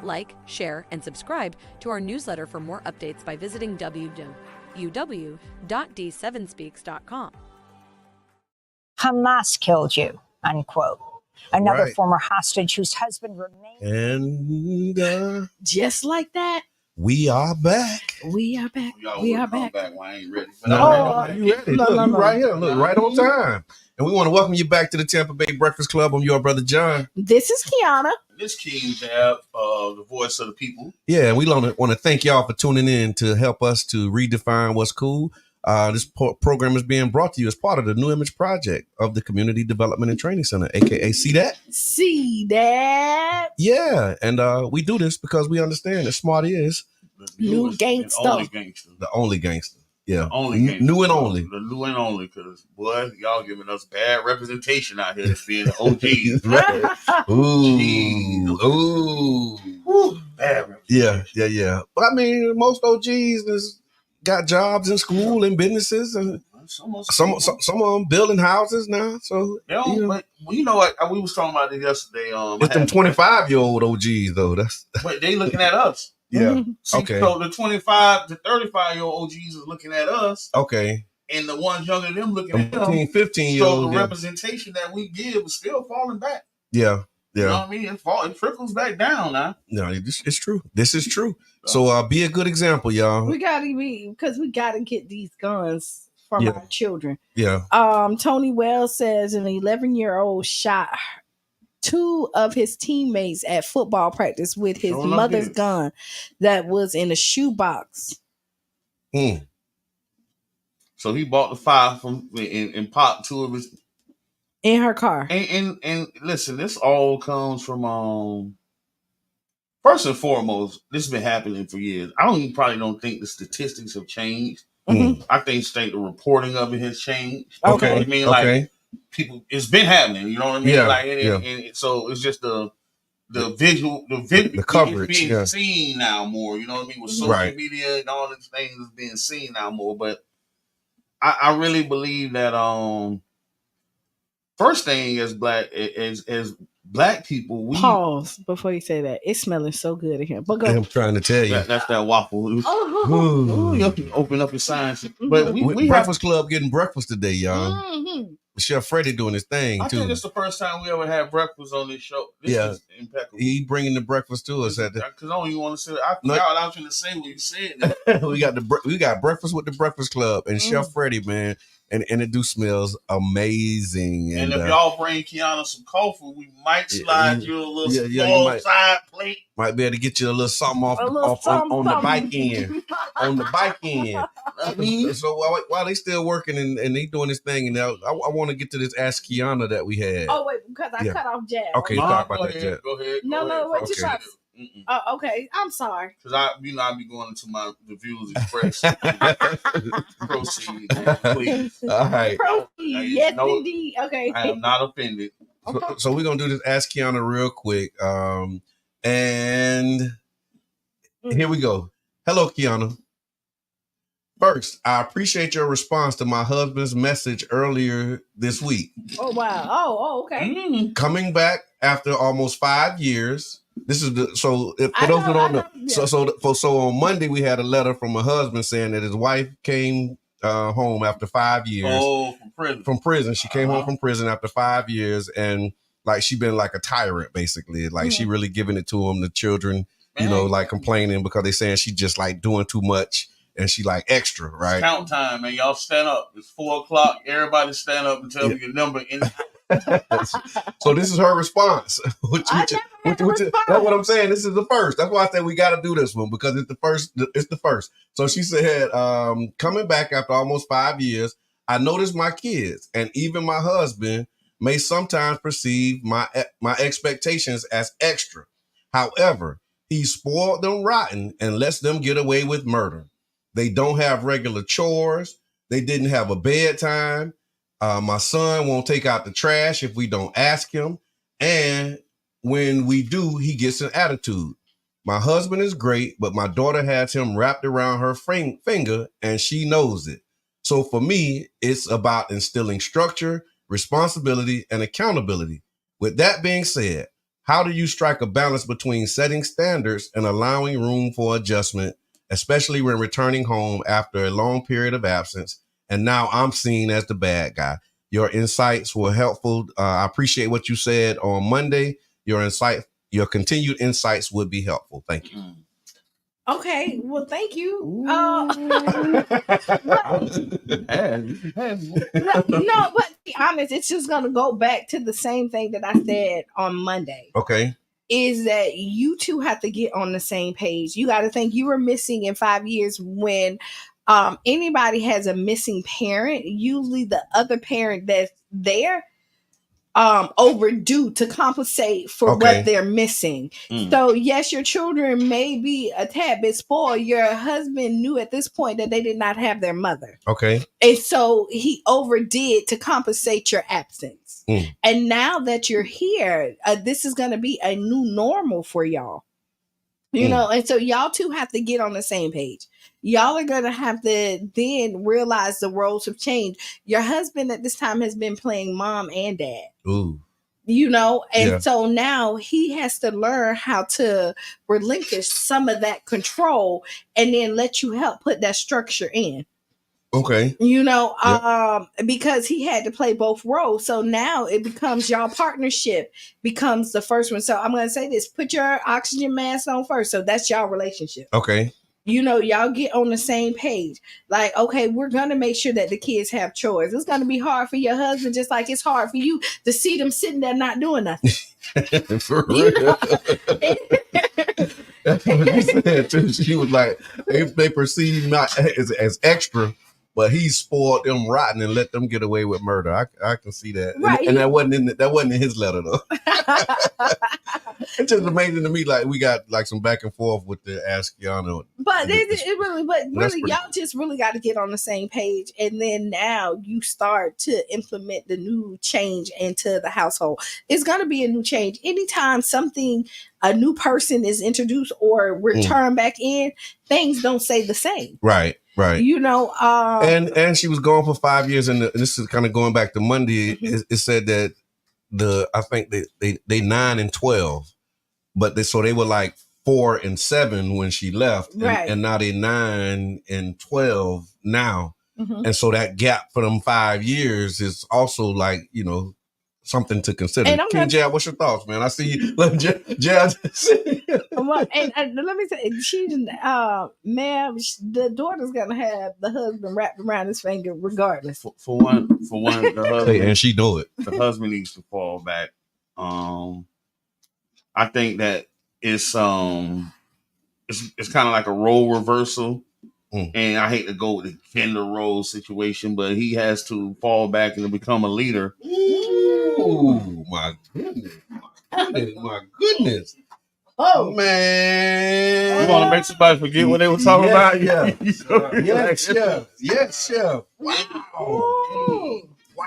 Like, share, and subscribe to our newsletter for more updates by visiting www.d7speaks.com. Hamas killed you, unquote. Another former hostage whose husband remained. And just like that, we are back. We are back. We are back. Well, I ain't ready. You ready? Look, you right here. Look, right on time. And we want to welcome you back to the Tampa Bay Breakfast Club. I'm your brother, John. This is Qiana. This King Jab, the voice of the people. Yeah, we want to thank y'all for tuning in to help us to redefine what's cool. This program is being brought to you as part of the New Image Project of the Community Development and Training Center, a.k.a. See That? See That? Yeah, and we do this because we understand that smart is new gangster. The only gangster. Yeah, the only gangster. New and only. The new and only, because, boy, y'all giving us bad representation out here as being the OGs. Right. Ooh. Bad representation. Yeah. But I mean, most OGs got jobs in school and businesses, and some of them building houses now. So but you know what? We was talking about it yesterday. It's them 25-year-old OGs though. But they looking at us. Yeah. See, okay. So the 25 to 35-year-old OGs is looking at us. Okay. And the ones younger than them looking at them. 15-year-old. So the representation that we give is still falling back. Yeah. You know what I mean? It trickles back down now. No, it's true. This is true. So be a good example, y'all. We gotta get these guns from our children. Yeah. Tony Wells says an 11-year-old shot 2 of his teammates at football practice with his mother's gun that was in a shoebox. So he bought the 5 from and popped 2 of his in her car. And listen, this all comes from first and foremost, this has been happening for years. I probably don't think the statistics have changed. Mm-hmm. I think the reporting of it has changed. Okay. You know what I mean? Like people, it's been happening. You know what I mean? Yeah. Like, and so it's just the visual, the coverage being seen now more. You know what I mean? With social media and all these things is being seen now more. But I really believe that first thing as black people, we pause before you say that. It's smelling so good in here. But go. I'm trying to tell you. That's that waffle. Ooh, you can open up your science. But we Breakfast Club getting breakfast today, y'all. Mm-hmm. Chef Freddie doing his thing too. I think it's the first time we ever had breakfast on this show. This is impeccable. He bringing the breakfast to us because I don't even want to say that. I was going to say what you said. we got breakfast with the Breakfast Club and Chef Freddie, man. And it do smells amazing. And if y'all bring Qiana some coffee, we might slide you a little small side plate. Might be able to get you a little something on the bike end. On the bike end. So while they still working and they doing this thing, and I want to get to this Ask Qiana that we had. Oh wait, because I cut off Jab. Okay, talk about that, Jab. Go ahead. No, what you talking? Oh, okay. I'm sorry. Because I be going into the views expressed. Proceed, please. All right. Proceed. Yes, indeed. Okay. I am not offended. So we're gonna do this Ask Qiana real quick. And here we go. Hello, Qiana. First, I appreciate your response to my husband's message earlier this week. Oh, wow. Oh, okay. Coming back after almost 5 years. This is for those who don't know. So on Monday we had a letter from a husband saying that his wife came home after 5 years. Oh, from prison. From prison. She came home from prison after 5 years, and like she been like a tyrant, basically. Like she really giving it to him. The children, like complaining because they saying she just like doing too much. And she like extra, right? It's count time, man. Y'all stand up. It's 4:00. Everybody stand up and tell me your number. So this is her response. That's what I'm saying. This is the first. That's why I said we got to do this one because it's the first. It's the first. So she said, coming back after almost 5 years, I noticed my kids and even my husband may sometimes perceive my expectations as extra. However, he spoiled them rotten and lets them get away with murder. They don't have regular chores. They didn't have a bedtime. My son won't take out the trash if we don't ask him. And when we do, he gets an attitude. My husband is great, but my daughter has him wrapped around her finger and she knows it. So for me, it's about instilling structure, responsibility, and accountability. With that being said, how do you strike a balance between setting standards and allowing room for adjustment, especially when returning home after a long period of absence? And now I'm seen as the bad guy. Your insights were helpful. I appreciate what you said on Monday. Your continued insights would be helpful. Thank you. Okay. Well, thank you. No, but to be honest, it's just going to go back to the same thing that I said on Monday. Okay. Is that you two have to get on the same page. You got to think you were missing in 5 years when anybody has a missing parent, usually the other parent that's there overdue to compensate for what they're missing. So yes, your children may be a tad bit spoiled. Your husband knew at this point that they did not have their mother. Okay. And so he overdid to compensate your absence. And now that you're here, this is going to be a new normal for y'all. And so y'all two have to get on the same page. Y'all are going to have to then realize the roles have changed. Your husband at this time has been playing mom and dad. Ooh. So now he has to learn how to relinquish some of that control and then let you help put that structure in. Okay. Because he had to play both roles. So now it becomes y'all partnership becomes the first one. So I'm going to say this, put your oxygen mask on first. So that's y'all relationship. Okay. Y'all get on the same page. Like, okay, we're going to make sure that the kids have chores. It's going to be hard for your husband, just like it's hard for you to see them sitting there not doing nothing. For real. That's what she said too. She was like, they perceive not as extra, but he spoiled them rotten and let them get away with murder. I can see that. Right. And that wasn't in his letter though. It's just amazing to me. Like we got like some back and forth with the Ask Qiana. But really, y'all just really got to get on the same page, and then now you start to implement the new change into the household. It's gonna be a new change anytime a new person is introduced or returned back in. Things don't stay the same. Right. And she was gone for 5 years, and this is kind of going back to Monday. It said that I think they 9 and 12, but they were like 4 and 7 when she left, and now they 9 and 12 now, and so that gap for them 5 years is also like something to consider. King Jab, what's your thoughts, man? I see you, Jab. And let me say, ma'am, the daughter's gonna have the husband wrapped around his finger, regardless. For one, the husband, and she know it. The husband needs to fall back. I think that it's kind of like a role reversal. And I hate to go with the gender role situation, but he has to fall back and become a leader. Ooh, my goodness. Oh man! You want to make somebody forget what they were talking about? Yeah. Yes, chef. Wow. Wow.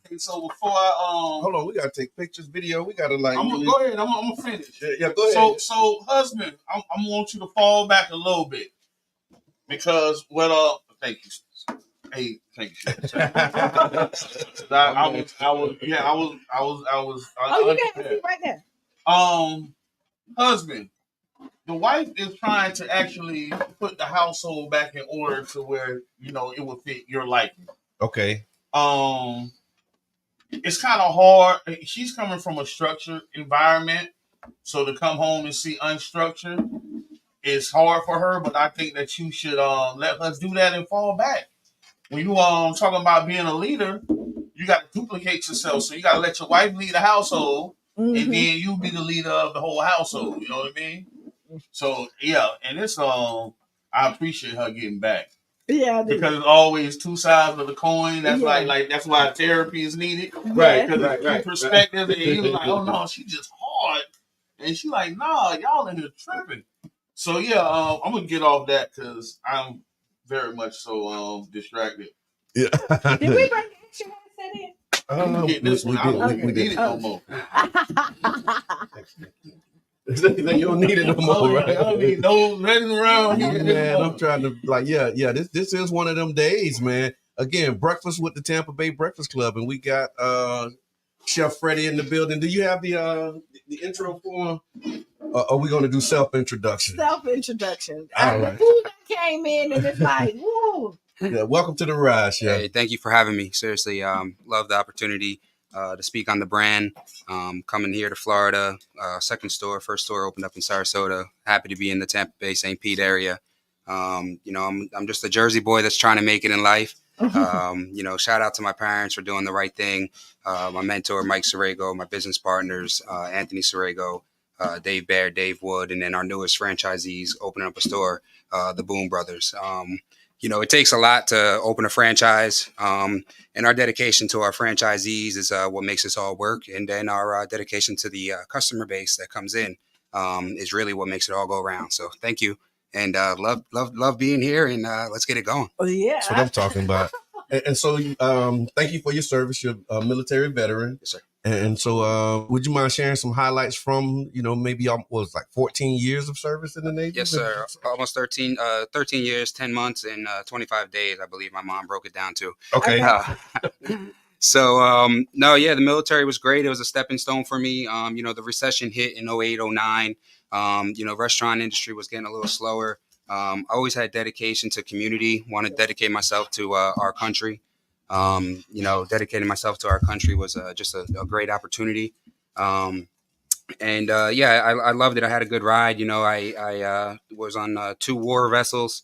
Okay, so before I hold on, we gotta take pictures, video. We gotta like. I'm gonna go ahead. I'm gonna finish. Yeah, go ahead. So husband, I want you to fall back a little bit because thank you. Hey, thank you. I was. Oh, you got it right there. Husband, the wife is trying to actually put the household back in order to where it will fit your liking. Okay. It's kind of hard. She's coming from a structured environment, so to come home and see unstructured is hard for her. But I think that you should let us do that and fall back. When you talking about being a leader, you got to duplicate yourself. So you got to let your wife lead the household, and then you be the leader of the whole household. You know what I mean? So yeah, and it's I appreciate her getting back. Yeah, because it's always two sides of the coin. That's like that's why therapy is needed. Right, right. Perspective, and he was like, "Oh no, she just hard," and she like, "Nah, y'all in here tripping." So yeah, I'm gonna get off that because I'm very much so distracted. Yeah. Did we bring the extra headset in? This one. I don't need it no more. You don't need it no more, right? I don't need no running around here. Man, I'm trying to this is one of them days, man. Again, breakfast with the Tampa Bay Breakfast Club, and we got Chef Freddie in the building. Do you have the intro for him? Are we going to do self-introduction? Self-introduction. All right. Who came in and it's like, woo. Yeah, welcome to the ride, Chef. Hey, thank you for having me. Seriously, love the opportunity to speak on the brand. Coming here to Florida, first store opened up in Sarasota. Happy to be in the Tampa Bay St. Pete area. I'm just a Jersey boy that's trying to make it in life. Shout out to my parents for doing the right thing. My mentor, Mike Sorrego, my business partners, Anthony Sorrego, Dave Baer, Dave Wood, and then our newest franchisees opening up a store, the Boom Brothers. It takes a lot to open a franchise, and our dedication to our franchisees is what makes this all work. And then our dedication to the customer base that comes in is really what makes it all go around. So thank you, and love being here, and let's get it going. Oh, yeah, that's what I'm talking about. And so, thank you for your service. You're a military veteran. Yes, sir. And so, would you mind sharing some highlights from, maybe was like 14 years of service in the Navy? Yes, sir. Almost 13 years, 10 months, and 25 days, I believe my mom broke it down to. Okay. The military was great. It was a stepping stone for me. The recession hit in 08, 09. Restaurant industry was getting a little slower. I always had dedication to community, want to dedicate myself to our country. Dedicating myself to our country was just a great opportunity. I loved it. I had a good ride. I was on 2 war vessels,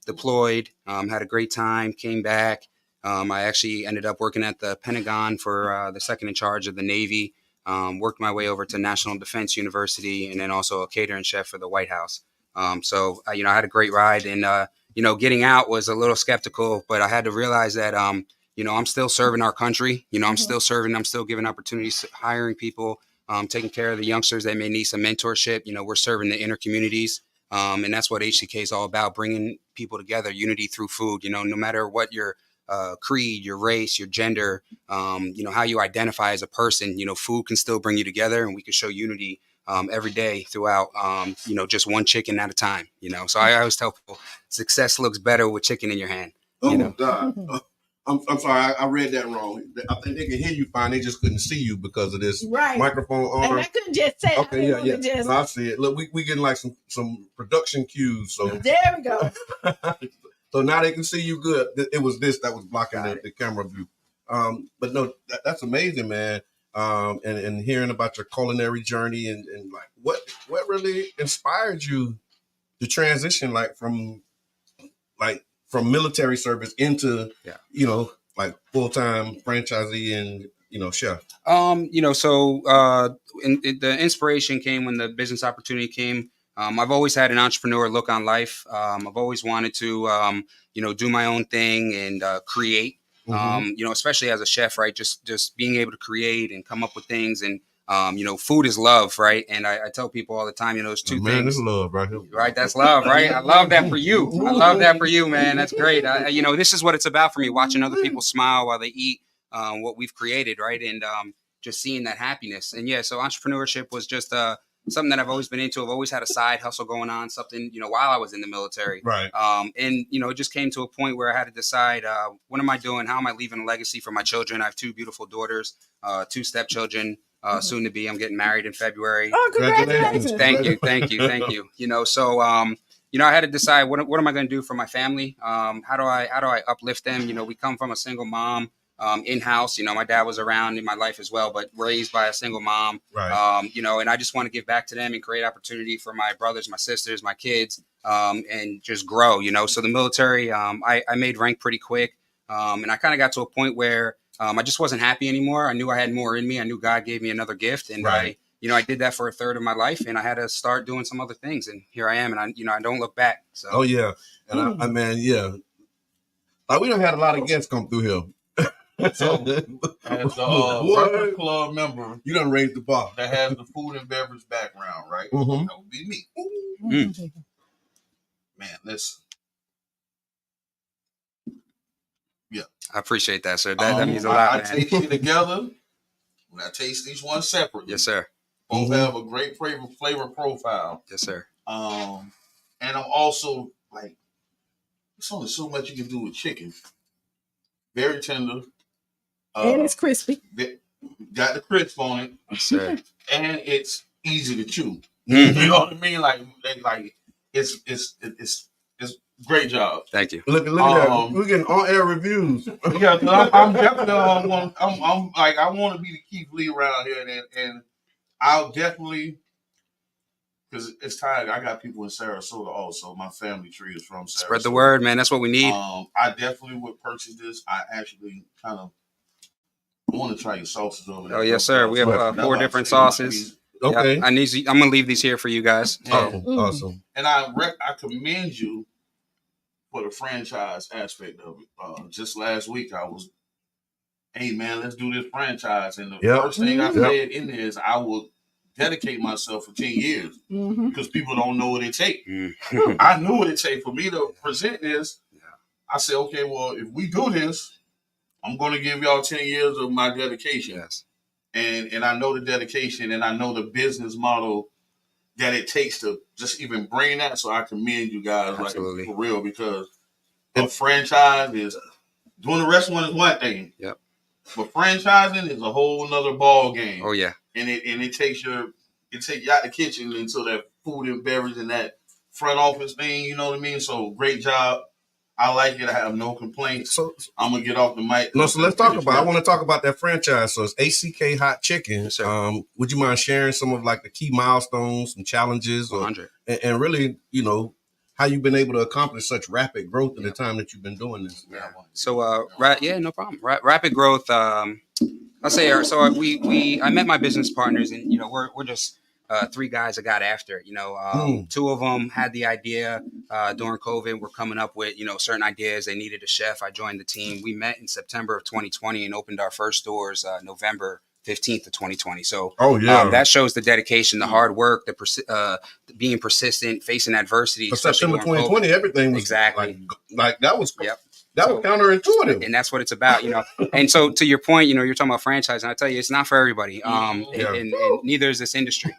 deployed, had a great time, came back. I actually ended up working at the Pentagon for the second in charge of the Navy, worked my way over to National Defense University, and then also a catering chef for the White House. I had a great ride, and getting out was a little skeptical, but I had to realize that, I'm still serving our country. I'm still serving. I'm still giving opportunities, hiring people, taking care of the youngsters that may need some mentorship. We're serving the inner communities. And that's what HCK is all about, bringing people together, unity through food. No matter what your creed, your race, your gender, how you identify as a person, food can still bring you together, and we can show unity every day throughout, just one chicken at a time, So I always tell people success looks better with chicken in your hand. God. I'm sorry, I read that wrong. I think they can hear you fine. They just couldn't see you because of this microphone arm. And I couldn't just say. Okay, yeah. No, I see it. Look, we getting like some production cues. So there we go. So now they can see you good. It was this that was blocking the camera view. But no, that's amazing, man. And hearing about your culinary journey and like what really inspired you to transition from military service into like full-time franchisee and chef. The inspiration came when the business opportunity came. I've always had an entrepreneur look on life. I've always wanted to do my own thing and create. Especially as a chef, right? Just being able to create and come up with things. And Food is love, right? And I tell people all the time, there's two things. Man, it's love right here. Right, that's love, right? I love that for you. I love that for you, man. That's great. This is what it's about for me, watching other people smile while they eat what we've created, right? And just seeing that happiness. And yeah, so entrepreneurship was just something that I've always been into. I've always had a side hustle going on, something, while I was in the military. Right. And it just came to a point where I had to decide, what am I doing? How am I leaving a legacy for my children? I have 2 beautiful daughters, 2 stepchildren. Soon to be. I'm getting married in February. Oh, congratulations! Thank you. So I had to decide what am I going to do for my family? How do I uplift them? We come from a single mom, in-house. My dad was around in my life as well, but raised by a single mom. Right. And I just want to give back to them and create opportunity for my brothers, my sisters, my kids, and just grow. So the military, I made rank pretty quick, and I kind of got to a point where I just wasn't happy anymore. I knew I had more in me. I knew God gave me another gift, and right. I did that for a third of my life, and I had to start doing some other things. And here I am, and I don't look back. So. Oh yeah, and I mean, yeah, we done had a lot of guests come through here. So, as a Breakfast Club member, you done raised the bar. That has the food and beverage background, right? Mm-hmm. That would be me. Man, listen. Yeah, I appreciate that, sir. That means a lot. I taste you together. When I taste each one separately, yes, sir. Both have a great flavor profile. Yes, sir. And I'm also like, there's only so much you can do with chicken. Very tender. And it's crispy. Got the crisp on it. Yes, sir. And it's easy to chew. Mm-hmm. You know what I mean? Like it's great job. Thank you. Look at that. We're getting on-air reviews. Yeah, I'm definitely I'm like I want to be the Keith Lee around here, and I'll definitely, because it's time. I got people in Sarasota also. My family tree is from Sarasota. Spread the word, man. That's what we need. I definitely would purchase this. I actually kind of want to try your sauces over there. Oh yes, sir. We have 4 different sauces. Okay. Yeah, I'm gonna leave these here for you guys. Yeah. Oh, awesome. And I commend you for the franchise aspect of it. Just last week, I was, hey man, let's do this franchise. And the first thing I said in there is I will dedicate myself for 10 years because people don't know what it takes. I knew what it takes for me to present this. I said, okay, well, if we do this, I'm going to give y'all 10 years of my dedication. Yes. And I know the dedication and I know the business model that it takes to just even bring that. So I commend you guys, absolutely, like for real, because a franchise is doing the restaurant is one thing. Yep. But franchising is a whole nother ball game. Oh yeah. And it takes you out the kitchen into that food and beverage and that front office thing, you know what I mean? So great job. I like it. I have no complaints. So I'm gonna get off the mic. No, so let's talk about. I want to talk about that franchise. So it's ACK Hot Chicken. Sure. Would you mind sharing some of like the key milestones and challenges, and really, how you've been able to accomplish such rapid growth in the time that you've been doing this? Yeah. So, no problem. Rapid growth. I'll say. So I met my business partners, and we're just 3 guys that got after it. 2 of them had the idea during COVID. We're coming up with certain ideas. They needed a chef. I joined the team. We met in September of 2020 and opened our first stores November 15th of 2020. So that shows the dedication, the hard work, the being persistent, facing adversity. For September 2020, everything was exactly like that was. Yep. That was counterintuitive. And that's what it's about, And so to your point, you're talking about franchise, and I tell you, it's not for everybody. And neither is this industry.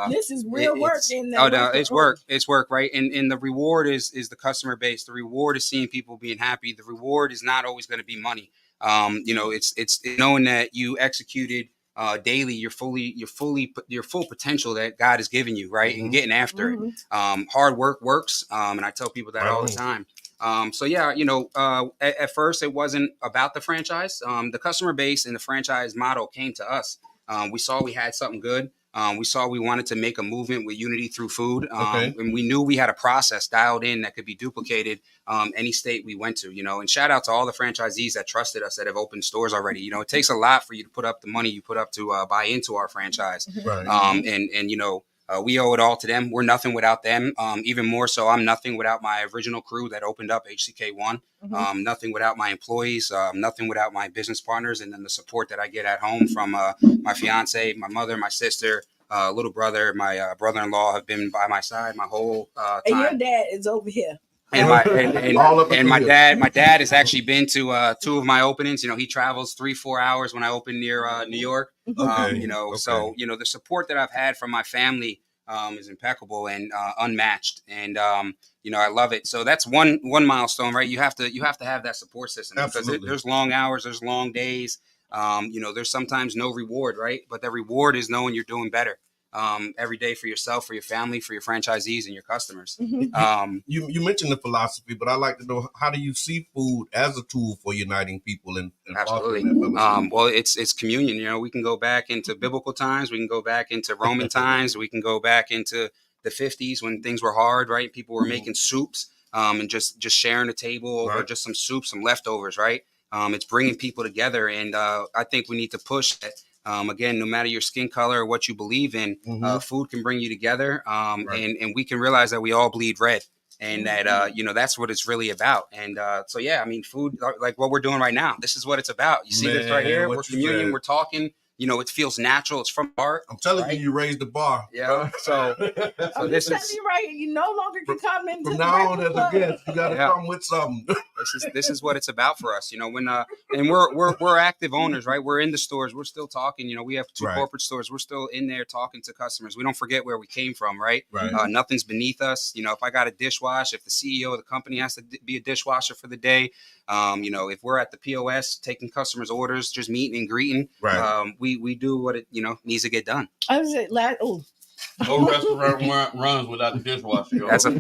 This is real work. It's work. It's work, right? And the reward is the customer base. The reward is seeing people being happy. The reward is not always going to be money. It's knowing that you executed daily your full potential that God has given you, right? And getting after it. Hard work works. And I tell people that all the time. At first it wasn't about the franchise. The customer base and the franchise model came to us. We saw we had something good. We saw we wanted to make a movement with unity through food. And we knew we had a process dialed in that could be duplicated any state we went to, and shout out to all the franchisees that trusted us that have opened stores already. It takes a lot for you to put up the money you put up to buy into our franchise. Right. we owe it all to them. We're nothing without them. Even more so, I'm nothing without my original crew that opened up HCK1. Nothing without my employees. Nothing without my business partners, and then the support that I get at home from my fiance, my mother, my sister, little brother, my brother-in-law have been by my side my whole time. And your dad is over here. And my dad has actually been to 2 of my openings. You know, he travels 3-4 hours when I open near New York. So the support that I've had from my family is impeccable and unmatched. And I love it. So that's one milestone, right? You have to have that support system. Absolutely. Because there's long hours, there's long days. There's sometimes no reward, right? But the reward is knowing you're doing better. Every day for yourself, for your family, for your franchisees and your customers. You mentioned the philosophy, but I'd like to know, how do you see food as a tool for uniting people and absolutely. Well, it's communion. You know, we can go back into biblical times, we can go back into Roman times, we can go back into the 50s when things were hard, right? People were making soups and just sharing a table over just some soup, some leftovers, right? It's bringing people together, and I think we need to push that. Again, no matter your skin color or what you believe in, food can bring you together. And we can realize that we all bleed red, and that, that's what it's really about. And food, like what we're doing right now, this is what it's about. You see this right here? We're communion, we're talking. It feels natural. It's from heart. I'm telling you raised the bar. Yeah. So this is you right. You no longer can come into from now on as a guest. You got to come with something. This is what it's about for us. When and we're active owners, right? We're in the stores. We're still talking. We have 2 corporate stores. We're still in there talking to customers. We don't forget where we came from, right? Nothing's beneath us. If I got a dishwash, if the CEO of the company has to be a dishwasher for the day, if we're at the POS taking customers' orders, just meeting and greeting, we do what it needs to get done. I was like, no restaurant runs without the dishwasher. Yo. That's a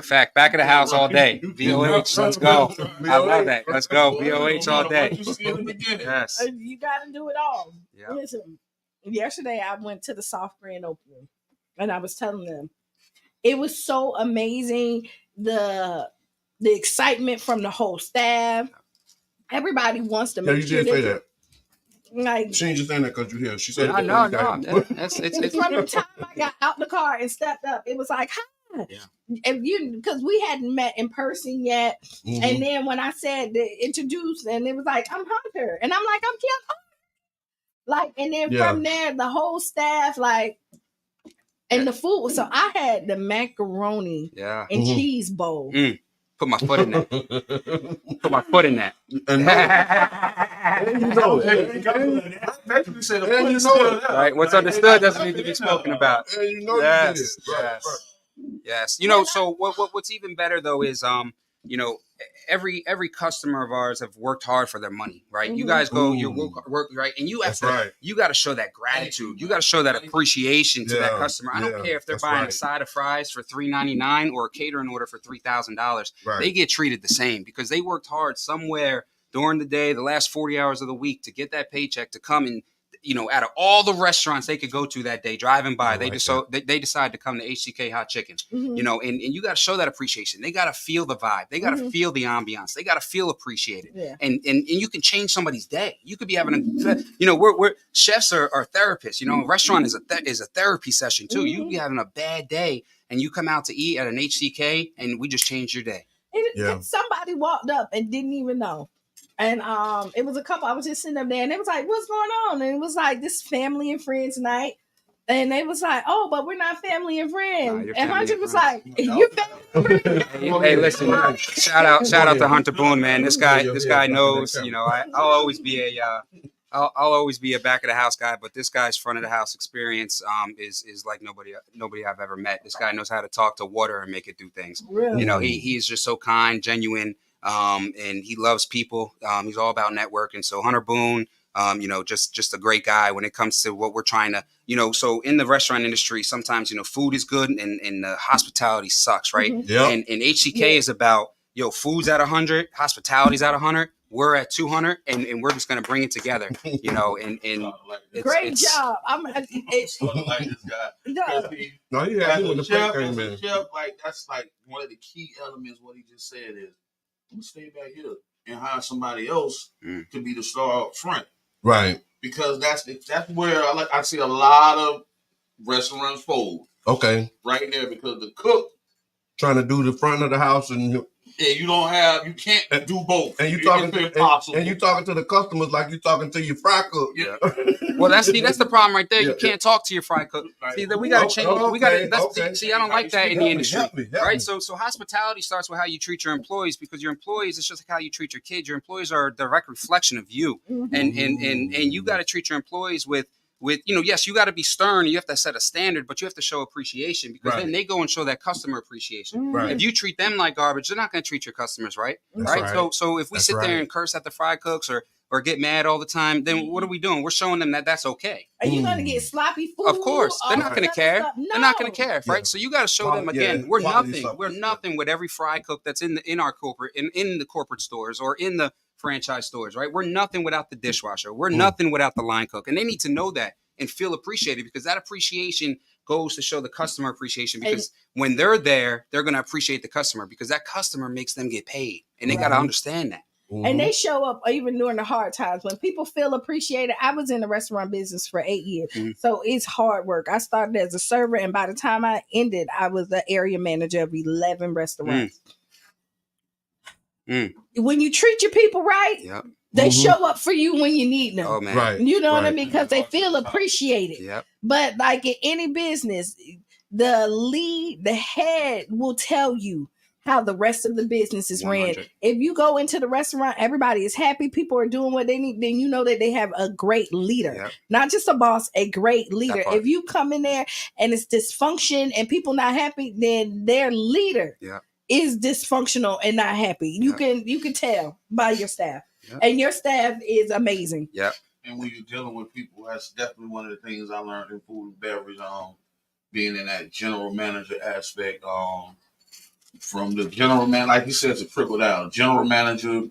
fact. Back of the house all day. VOH, let's go. I love that. Let's go. VOH all day. Yes. You got to do it all. Yeah. Listen, yesterday I went to the soft grand opening, and I was telling them it was so amazing. The excitement from the whole staff. Everybody wants to make sure. You did say that. Like, she ain't just saying that because you're here. She said, no. It's from the time I got out the car and stepped up, it was like, hi. Yeah. And because we hadn't met in person yet. And then when I said to introduce, and it was like, I'm Hunter. And I'm like, I'm Qiana. Like, and then from there, the whole staff, like, and the food. So I had the macaroni and cheese bowl. Put my foot in that. Put my foot in that. Right? What's understood doesn't need to be spoken about. Yes. So what's even better though is every customer of ours have worked hard for their money, right? You guys go, you work right, and you have you got to show that gratitude. You got to show that appreciation to that customer. I don't care if they're buying a side of fries for $3.99 or a catering order for $3,000. They get treated the same because they worked hard somewhere during the day, the last 40 hours of the week, to get that paycheck to come and, out of all the restaurants they could go to that day, driving by, they decide to come to HCK Hot Chicken, and you got to show that appreciation. They got to feel the vibe. They got to feel the ambiance. They got to feel appreciated. Yeah. And you can change somebody's day. You could be having we're chefs are therapists. A restaurant is a therapy session too. You be having a bad day and you come out to eat at an HCK and we just changed your day. And somebody walked up and didn't even know. And it was a couple. I was just sitting up there, and it was like, "What's going on?" And it was like this family and friends night. And they was like, "Oh, but we're not family and friends." And Hunter was like, "You family and friends?" Hey, listen! Shout out to Hunter Boone, man. This guy knows. I'll always be a back of the house guy, but this guy's front of the house experience is like nobody I've ever met. This guy knows how to talk to water and make it do things. Really? He is just so kind, genuine. And he loves people. He's all about networking. So Hunter Boone, just a great guy when it comes to what we're trying to, so in the restaurant industry, sometimes, food is good and the hospitality sucks, right? Yeah. And HCK is about, food's at 100, hospitality's at 100. We're at 200, and we're just gonna bring it together, and great job. I'm like this guy. Chef, like that's like one of the key elements. What he just said is, I'm gonna stay back here and hire somebody else to be the star up front, right? Because that's where I see a lot of restaurants fold. Okay. Right there, because the cook trying to do the front of the house and you can't do both. And you talking to the customers like you talking to your fry cook. Yeah. Well, that's the problem right there. You can't talk to your fry cook. See, that we got to change. We got to. See, I don't like that in the industry. Help me. Right. So hospitality starts with how you treat your employees, because your employees, it's just like how you treat your kids. Your employees are a direct reflection of you, and you got to treat your employees with yes, you got to be stern. You have to set a standard, but you have to show appreciation, because then they go and show that customer appreciation. Right. If you treat them like garbage, they're not going to treat your customers right. Right. So if we sit there and curse at the fry cooks or get mad all the time, then what are we doing? We're showing them that that's okay. Are you going to get sloppy food? Of course. They're not going to care. No. They're not going to care, right? So you got to show them, again, we're nothing. We're nothing with every fry cook that's in our corporate, in the corporate stores or in the franchise stores, right? We're nothing without the dishwasher. We're nothing without the line cook. And they need to know that and feel appreciated, because that appreciation goes to show the customer appreciation, because when they're there, they're going to appreciate the customer, because that customer makes them get paid, and they got to understand that. And they show up even during the hard times when people feel appreciated. I was in the restaurant business for 8 years, so it's hard work. I started as a server, and by the time I ended, I was the area manager of 11 restaurants. When you treat your people right, they show up for you when you need them. Oh, man. Right. You know what I mean? Because they feel appreciated. Yep. But like in any business, the head will tell you how the rest of the business is 100. ran. If you go into the restaurant, everybody is happy, people are doing what they need, then you know that they have a great leader. Not just a boss, a great leader. If you come in there and it's dysfunction and people not happy, then their leader is dysfunctional and not happy. You can tell by your staff. And your staff is amazing. And when you're dealing with people, that's definitely one of the things I learned in food and beverage, being in that general manager aspect. From the general man, like you said, to trickle down. General manager,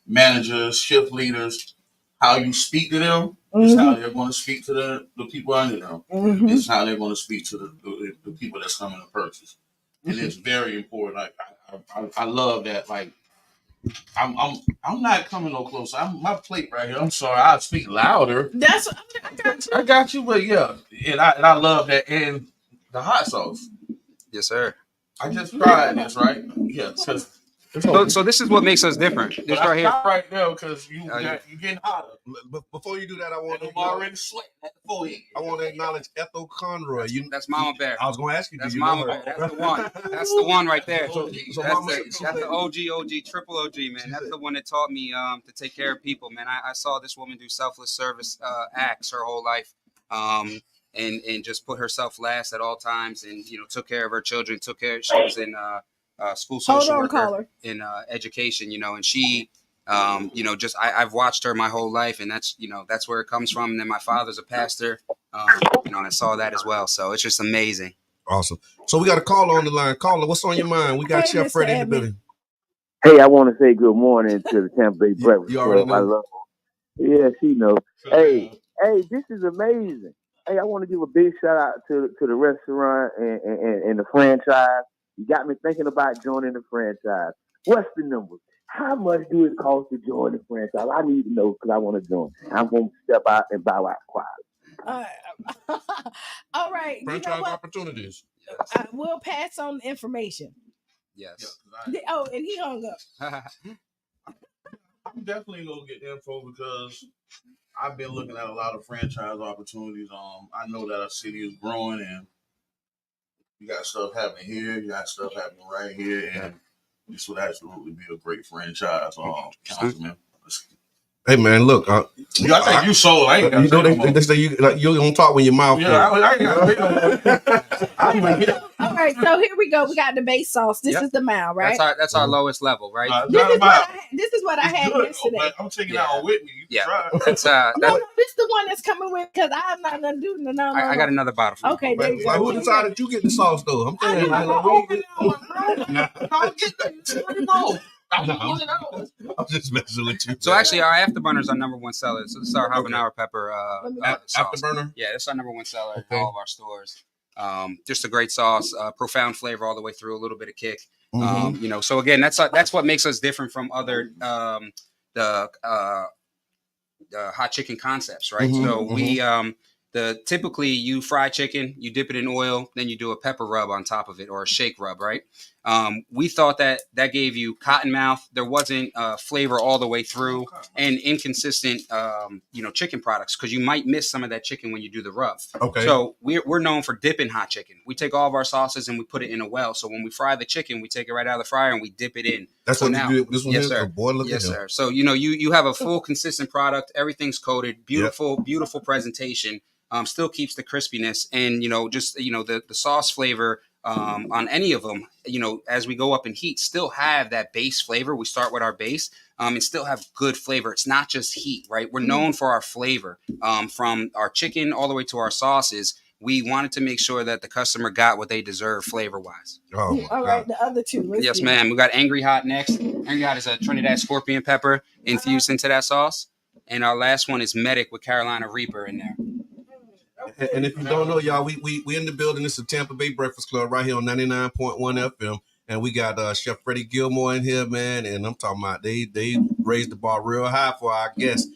managers, shift leaders, how you speak to them is how they're going to speak to the people under them. It's how they're going to speak to the people that's coming to purchase. And it's very important. I love that. Like, I'm not coming no closer. My plate right here. I'm sorry. I'll speak louder. I got you. But yeah, and I love that. And the hot sauce. Yes, sir. I just tried this, right? Yeah. So this is what makes us different. This right here. Right now, because you getting hotter. But before you do that, I want to acknowledge Ethel Conroy. That's Mama Bear. I was going to ask you. That's Mama Bear. That's the one. That's the one right there. That's the OG, triple OG, man. That's the one that taught me to take care of people, man. I saw this woman do selfless service acts her whole life. And just put herself last at all times, and took care of her children. She was in school social worker in education, and she, I've watched her my whole life, and that's where it comes from. And then my father's a pastor, and I saw that as well. So it's just amazing. Awesome. So we got a caller on the line. Caller, what's on your mind? We got Chef Freddie in the building. Hey, I want to say good morning to the Tampa Bay Breakfast Club. I love her. Yeah, she knows. Hey, this is amazing. Hey, I want to give a big shout out to the restaurant and the franchise. You got me thinking about joining the franchise. What's the number? How much do it cost to join the franchise? I need to know, because I want to join. I'm going to step out and bow out quietly. All right. Franchise opportunities. We'll pass on the information. Yes. And he hung up. I'm definitely going to get the info, because I've been looking at a lot of franchise opportunities. I know that our city is growing, and you got stuff happening here, you got stuff happening right here, and this would absolutely be a great franchise, councilman. Hey man, look. I think you sold. I ain't got they say you don't talk when your mouth. Yeah, I ain't got. All right, so here we go. We got the base sauce. This is the mild, right? That's our lowest level, right? This is what I had yesterday. I'm taking that on with me. You try. This is the one that's coming with, because I'm not gonna do the no. I got another bottle for you. Okay, there you go. Who decided you get the sauce though? I'm telling you. I'm just messing with you. So actually, our Afterburner is our number one seller. So this is our habanero pepper sauce. Afterburner? Yeah, it's our number one seller in all of our stores. Just a great sauce, profound flavor all the way through, a little bit of kick. So again, that's what makes us different from other the hot chicken concepts, right? So we typically you fry chicken, you dip it in oil, then you do a pepper rub on top of it or a shake rub, right? We thought that gave you cotton mouth. There wasn't flavor all the way through, and inconsistent, chicken products, because you might miss some of that chicken when you do the rub. Okay. So we're known for dipping hot chicken. We take all of our sauces and we put it in a well. So when we fry the chicken, we take it right out of the fryer and we dip it in. That's so what now, you do. This one yes, is sir. a boy. Look yes, at him. sir. So you have a full consistent product. Everything's coated. Beautiful presentation. Still keeps the crispiness, and the sauce flavor on any of them, as we go up in heat, still have that base flavor. We start with our base and still have good flavor. It's not just heat, right? We're known for our flavor from our chicken all the way to our sauces. We wanted to make sure that the customer got what they deserve flavor-wise. Oh, all right, the other two. Yes, ma'am. We got Angry Hot next. Angry Hot is a Trinidad scorpion pepper infused into that sauce. And our last one is Medic with Carolina Reaper in there. And if you don't know, y'all, we in the building. This is Tampa Bay Breakfast Club right here on 99.1 FM. And we got Chef Freddie Gilmore in here, man. And I'm talking about they raised the bar real high for our guests,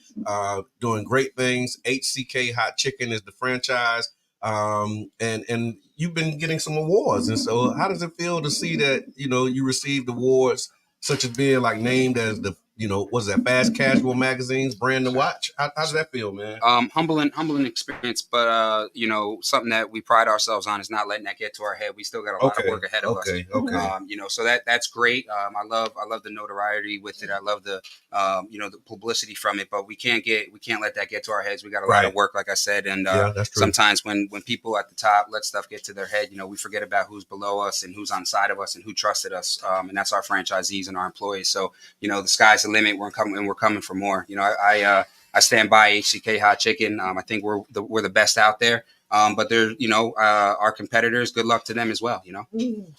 doing great things. HCK Hot Chicken is the franchise. And you've been getting some awards. And so how does it feel to see that, you received awards such as being like named as the, was that Fast Casual Magazine's brand to watch? How does that feel, man? Humbling experience, but something that we pride ourselves on is not letting that get to our head. We still got a lot of work ahead of us. Okay. So that's great. I love the notoriety with it. I love the the publicity from it, but we can't let that get to our heads. We got a lot of work, like I said, and that's true. Sometimes when people at the top let stuff get to their head, we forget about who's below us and who's on side of us and who trusted us, and that's our franchisees and our employees. So the sky's the limit. We're coming for more. I stand by HCK Hot Chicken. I think we're the best out there. But they're our competitors. Good luck to them as well. And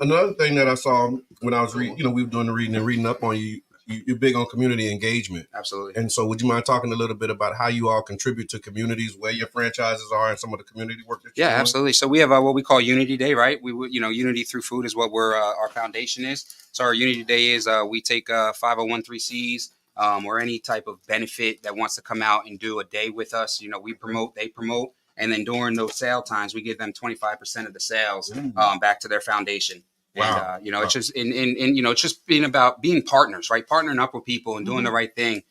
another thing that I saw when I was reading, we were doing the reading up on you. You're big on community engagement. Absolutely. And so would you mind talking a little bit about how you all contribute to communities, where your franchises are, and some of the community work that you're doing? Absolutely. So we have what we call Unity Day, right? We Unity through food is what our foundation is. So our Unity Day is we take 501(c)(3)s or any type of benefit that wants to come out and do a day with us. We promote, they promote. And then during those sale times, we give them 25% of the sales back to their foundation. Wow. And it's just it's just being about being partners, right? Partnering up with people and doing the right thing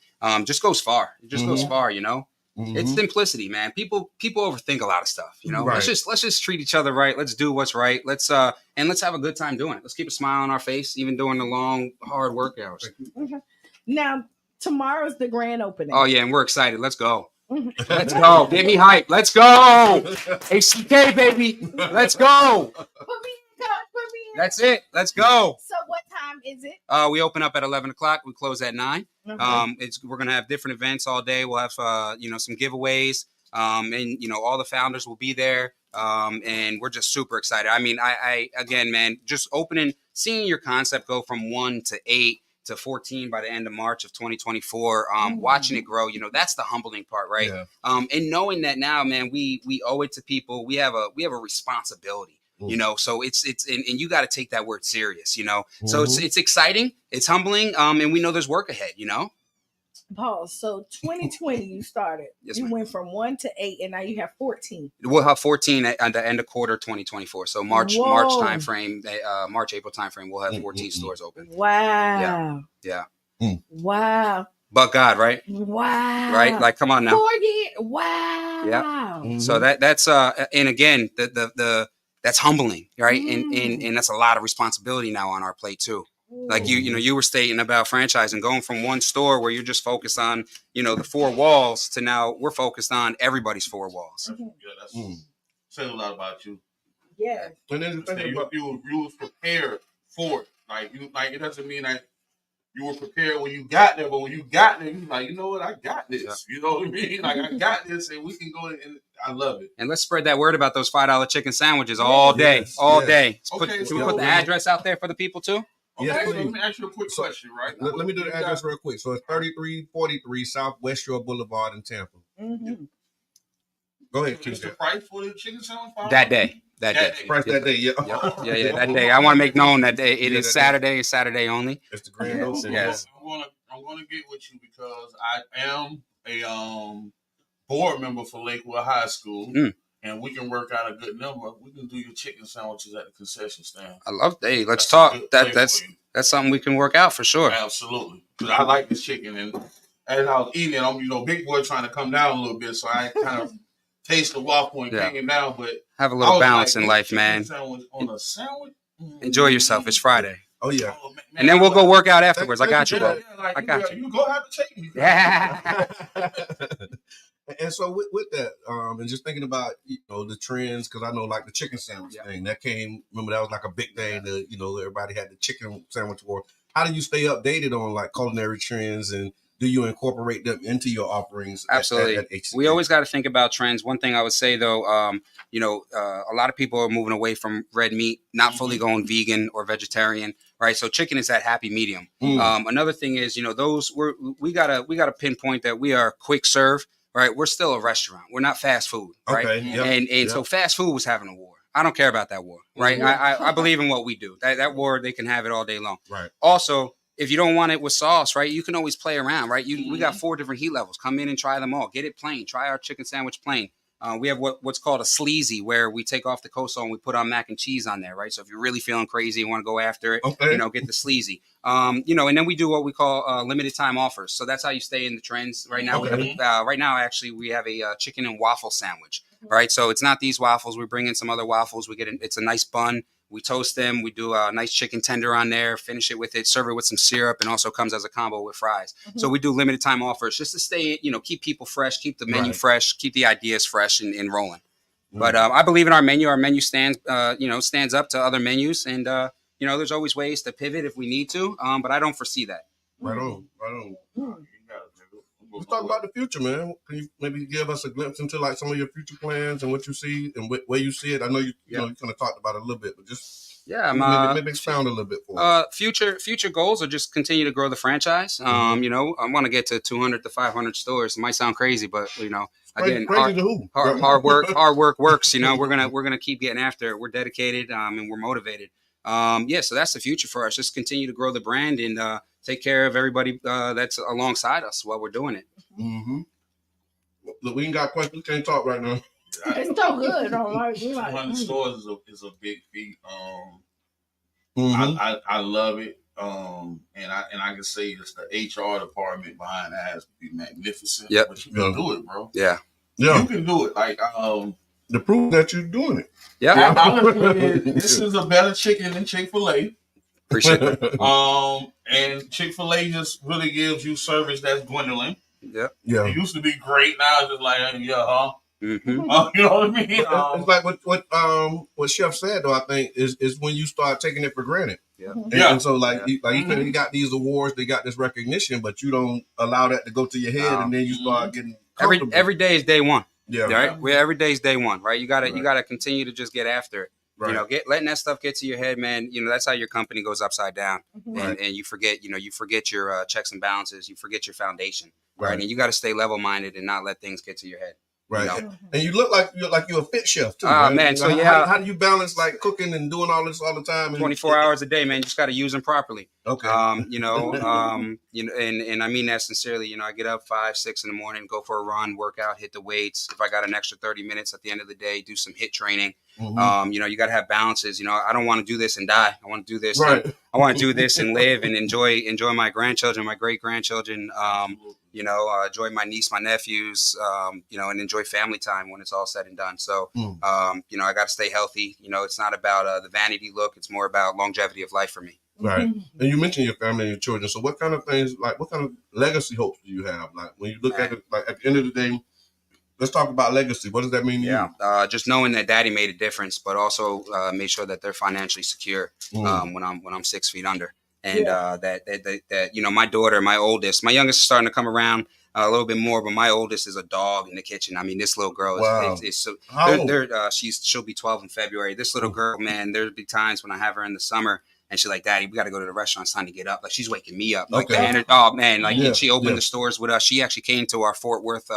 just goes far. It just goes far, It's simplicity, man. People overthink a lot of stuff, Right. Let's just treat each other right. Let's do what's right. Let's have a good time doing it. Let's keep a smile on our face, even during the long, hard work hours. Now, tomorrow's the grand opening. Oh yeah, and we're excited. Let's go. Let's go. Get me hyped. Let's go. HCK, baby. Let's go. Put me in. That's it. Let's go. So what time is it? We open up at 11 o'clock. We close at 9. Okay. We're going to have different events all day. We'll have, some giveaways. And all the founders will be there. And we're just super excited. I mean, I again, man, just seeing your concept go from 1 to 8 to 14 by the end of March of 2024, watching it grow, that's the humbling part, right? Yeah. And knowing that now, man, we owe it to people. We have a responsibility, so it's and you got to take that word serious, so it's exciting, it's humbling. And we know there's work ahead, Paul, so 2020 you started. Yes, you ma'am. went from 1 to 8 and now you have 14. We'll have 14 at the end of quarter 2024. So March timeframe, March-April timeframe, we'll have 14 stores open. Wow. Yeah. Wow. But God, right? Wow. Right? Like, come on now. 4 years. Wow. Yeah. So that's and again, the that's humbling, right? And that's a lot of responsibility now on our plate too. Like you were stating about franchising, going from one store where you're just focused on, the 4 walls to now we're focused on everybody's 4 walls. Yeah, that's says a lot about you. Yeah. And then the thing about you was prepared for it. Like it doesn't mean that you were prepared when you got there, but when you got there, you're like, you know what, I got this. Yeah. You know what I mean? Like I got this, and we can go and I love it. And let's spread that word about those $5 chicken sandwiches all day, day. Okay, can we put the address out there for the people too? Okay, yes, so let me ask you a quick question, right? Let me do the address real quick. So it's 3343 South West Shore Boulevard in Tampa. Mm-hmm. Go ahead, What's the price for the chicken sandwich? That day. Price that day, yeah. Yeah, that day. I want to make known that day. It is Saturday. It's Saturday only. It's the grand opening. Yes. I'm gonna get with you because I am a board member for Lakewood High School, and we can work out a good number. We can do your chicken sandwiches at the concession stand. I love that. Hey, let's talk. That's something we can work out for sure. Absolutely. Because I like this chicken, and as I was eating it, I'm big boy trying to come down a little bit, so I kind of taste the waffle and came down. But have a little balance in life, man. On a sandwich. Enjoy yourself. It's Friday. Oh yeah. And then we'll go work out afterwards. I got you, bro. I got you. You go have to take me. Yeah. And so with that, and just thinking about the trends, because I know like the chicken sandwich thing that came. Remember that was like a big thing. Everybody had the chicken sandwich war. How do you stay updated on like culinary trends, and do you incorporate them into your offerings? Absolutely. At we always got to think about trends. One thing I would say though, a lot of people are moving away from red meat, not fully going vegan or vegetarian, right? So chicken is that happy medium. Another thing is, we gotta pinpoint that we are quick serve, right? We're still a restaurant. We're not fast food, right? Okay. Yep. So fast food was having a war. I don't care about that war, right? I believe in what we do. That war, they can have it all day long. Right. Also, if you don't want it with sauce, right, you can always play around, right? We got 4 different heat levels. Come in and try them all. Get it plain. Try our chicken sandwich plain. We have what's called a sleazy, where we take off the coleslaw and we put our mac and cheese on there, right? So if you're really feeling crazy and want to go after it, get the sleazy. And then we do what we call limited time offers. So that's how you stay in the trends. Right now, we have a chicken and waffle sandwich, right? So it's not these waffles. We bring in some other waffles. It's a nice bun. We toast them. We do a nice chicken tender on there, finish it with it, serve it with some syrup, and also comes as a combo with fries. So we do limited time offers just to stay, keep people fresh, keep the menu fresh, keep the ideas fresh and rolling. But I believe in our menu. Our menu stands up to other menus, and there's always ways to pivot if we need to. But I don't foresee that. Right on. Let's talk about the future, man. Can you maybe give us a glimpse into like some of your future plans and what you see and where you see it? I know you kind of talked about it a little bit, but just maybe expound a little bit for us. Future goals are just continue to grow the franchise. I want to get to 200 to 500 stores. It might sound crazy, but again, hard work works. We're gonna keep getting after it. We're dedicated and we're motivated. So that's the future for us. Just continue to grow the brand and take care of everybody that's alongside us while we're doing it. Look, we ain't got questions. We can't talk right now. It's so good. 200 stores is a big feat. I love it. And I can say it's the HR department behind that has to be magnificent. Yep. But you can do it, bro. Yeah. You can do it. Like the proof that you're doing it. Yeah. This is a better chicken than Chick-fil-A. Appreciate it. And Chick-fil-A just really gives you service that's dwindling. Yeah. It used to be great. Now it's just like, you know what I mean? It's like what Chef said, though, I think, is when you start taking it for granted. Yeah. And so, you said, you got these awards, they got this recognition, but you don't allow that to go to your head, and then you start getting comfortable. Every day is day one. Yeah. Right. Every day is day one. Right. You gotta continue to just get after it. Right. Letting that stuff get to your head, man. That's how your company goes upside down, and you forget your checks and balances. You forget your foundation, right? And you got to stay level minded and not let things get to your head. Right. And you look like you're a fit chef too. Right? Man. So how do you balance like cooking and doing all this all the time? 24 hours a day, man. You just got to use them properly. Okay. And I mean that sincerely. I get up 5, 6 in the morning, go for a run, work out, hit the weights. If I got an extra 30 minutes at the end of the day, do some HIIT training. You got to have balances. I don't want to do this and die. I want to do this. Right. I want to do this and live and enjoy my grandchildren, my great grandchildren. Enjoy my niece, my nephews. And enjoy family time when it's all said and done. So, I got to stay healthy. It's not about the vanity look. It's more about longevity of life for me. Right. And you mentioned your family and your children. So what kind of things, like what kind of legacy hopes do you have? Like when you look at it, like at the end of the day, let's talk about legacy. What does that mean to you? Just knowing that daddy made a difference, but also made sure that they're financially secure when I'm 6 feet under. And that my daughter, my oldest, my youngest is starting to come around a little bit more, but my oldest is a dog in the kitchen. I mean, this little girl is so. She'll be 12 in February. This little girl, man, there'll be times when I have her in the summer. And she's like, Daddy, we got to go to the restaurant. It's time to get up. Like, she's waking me up. Like, she opened the stores with us. She actually came to our Fort Worth,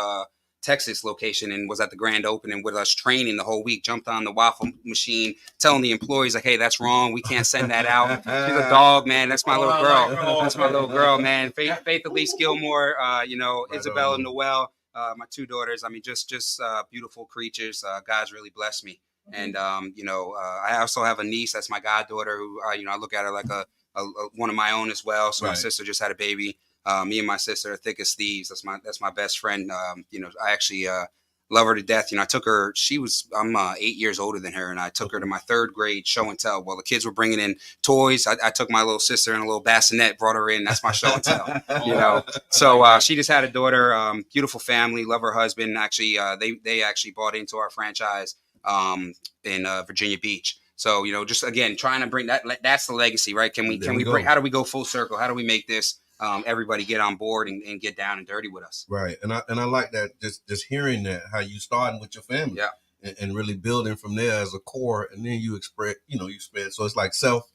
Texas location and was at the grand opening with us training the whole week, jumped on the waffle machine, telling the employees, like, hey, that's wrong. We can't send that out. She's a dog, man. That's my little girl. That's my little girl, man. Faith Elise Gilmore, Isabella Noel. my 2 daughters. I mean, just beautiful creatures. God's really blessed me. And, I also have a niece. That's my goddaughter who, I look at her like a one of my own as well. So my sister just had a baby. Me and my sister are thick as thieves. That's my best friend. I actually love her to death. I took her. I'm 8 years older than her, and I took her to my 3rd grade show and tell. While the kids were bringing in toys, I took my little sister in a little bassinet, brought her in. That's my show and tell. So she just had a daughter. Beautiful family, love her husband. Actually, they actually bought into our franchise in Virginia Beach. So just again trying to bring that. That's the legacy, right? Can we bring? How do we go full circle? How do we make this? Everybody get on board and get down and dirty with us. Right. And I like that, just hearing that, how you starting with your family and really building from there as a core. And then you spread. So it's like self,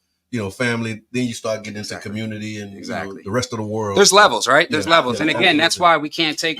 family. Then you start getting into community and the rest of the world. There's levels, right? There's levels. And again, that's why we can't take,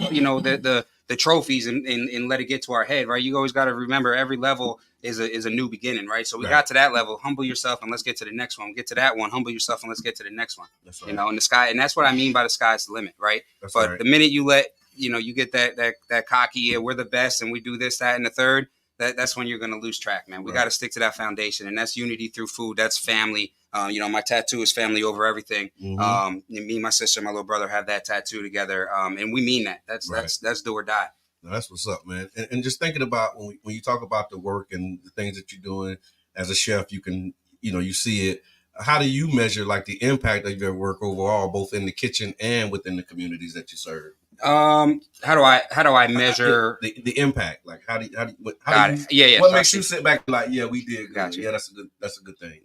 the trophies and let it get to our head, right? You always got to remember every level is a new beginning, right? So we got to that level, humble yourself and let's get to the next one. Get to that one, humble yourself and let's get to the next one. That's right. In the sky, and that's what I mean by the sky's the limit, right? That's but right. The minute you let, you get that cocky, we're the best and we do this, that, and the third, that's when you're going to lose track, man. We got to stick to that foundation, and that's unity through food. That's family. My tattoo is family over everything. Mm-hmm. Me, my sister, my little brother have that tattoo together, and we mean that. That's do or die. No, that's what's up, man. And just thinking about when you talk about the work and the things that you're doing as a chef, you can, you see it. How do you measure like the impact of your work overall, both in the kitchen and within the communities that you serve? How do I measure the impact? Like what makes you sit back and like, yeah, we did good. Gotcha. Yeah, that's a good thing.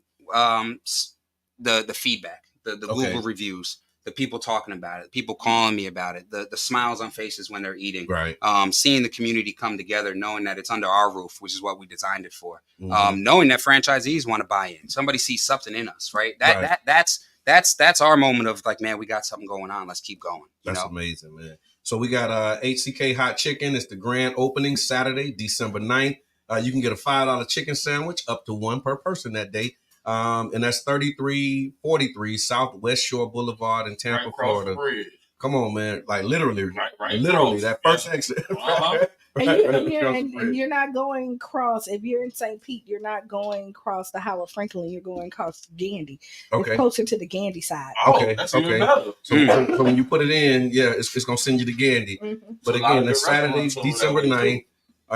The feedback, the Google reviews, the people talking about it, people calling me about it, the smiles on faces when they're eating, right? Seeing the community come together, knowing that it's under our roof, which is what we designed it for. Mm-hmm. Knowing that franchisees want to buy in, somebody sees something in us, right? That's our moment of like, man, we got something going on. Let's keep going. That's amazing, man. So we got HCK Hot Chicken. It's the grand opening Saturday, December 9th. You can get a $5 chicken sandwich, up to 1 per person that day. And that's 3343 Southwest Shore Boulevard in Tampa, Florida. Come on, man. Like literally that first exit. Uh-huh. And you're not going across, if you're in St. Pete, you're not going across the Howard Franklin, you're going across Gandy. Okay. It's closer to the Gandy side. Okay. That's even better. So when you put it in, it's going to send you to Gandy. Mm-hmm. But so again, it's Saturday, December 9th.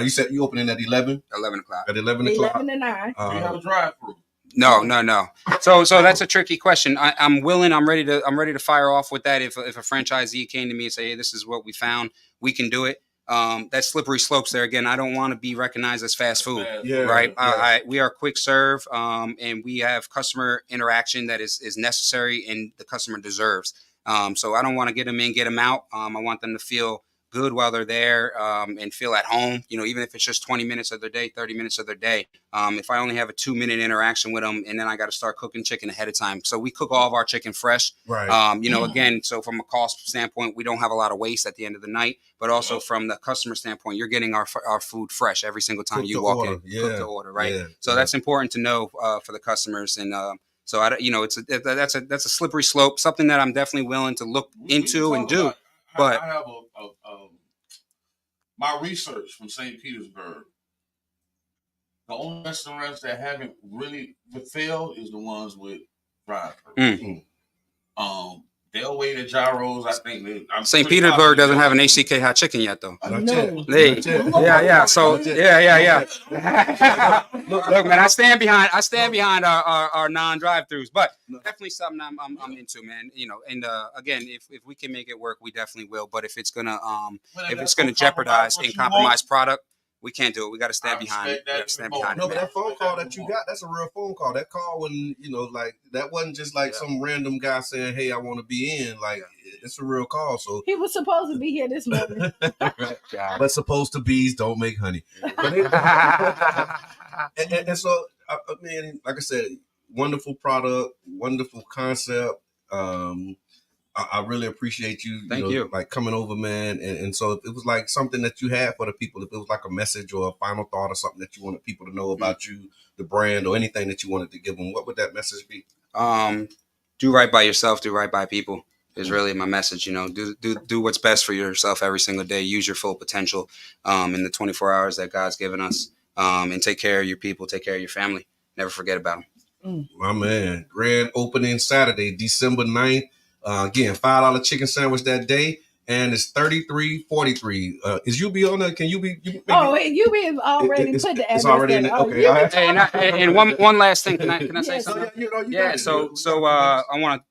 You said you opening at 11? 11 o'clock. At 11 o'clock. 11 to 9. Do you have a drive-through? No. So that's a tricky question. I'm willing. I'm ready to fire off with that. If a franchisee came to me and say, hey, this is what we found, we can do it. That slippery slopes there again. I don't want to be recognized as fast food, right? Yeah. We are quick serve, and we have customer interaction that is necessary and the customer deserves. So I don't want to get them in, get them out. I want them to feel good while they're there, and feel at home, even if it's just 20 minutes of their day, 30 minutes of their day. If I only have a 2-minute interaction with them and then I got to start cooking chicken ahead of time. So we cook all of our chicken fresh, right? Again, so from a cost standpoint, we don't have a lot of waste at the end of the night, but also from the customer standpoint, you're getting our food fresh every single time you walk in, cook to order, right? Yeah. So that's important to know for the customers. And so that's a slippery slope, something that I'm definitely willing to look into and do. But I have my research from St. Petersburg. The only restaurants that haven't really failed is the ones with drive-through. They'll wait at gyros. I think St. Petersburg doesn't have an HCK Hot Chicken yet, though. No. Yeah. So yeah. Look, man, I stand behind our non-drive-throughs, but definitely something I'm into, man. And again, if we can make it work, we definitely will. But if it's gonna jeopardize and compromise product, we can't do it. We got to stand behind it. No, but that phone call that you got, that's a real phone call. That call when, like, that wasn't just like some random guy saying, hey, I want to be in. Like, it's a real call. So he was supposed to be here this morning. But supposed to bees don't make honey. And so, I mean, like I said, wonderful product, wonderful concept. I really appreciate you, you like coming over, man. And so if it was like something that you had for the people, if it was like a message or a final thought or something that you wanted people to know about you, the brand, or anything that you wanted to give them, what would that message be? Do right by yourself, do right by people. is really my message. You know, do what's best for yourself every single day. Use your full potential in the 24 hours that God's given us, and take care of your people, take care of your family. Never forget about them. My man, grand opening Saturday, December 9th. Again, $5 chicken sandwich that day. And it's 33.43. Is you be on there? Can you be? You be already put the address. It's already in it. Okay. And one last thing. Can I say something? So I want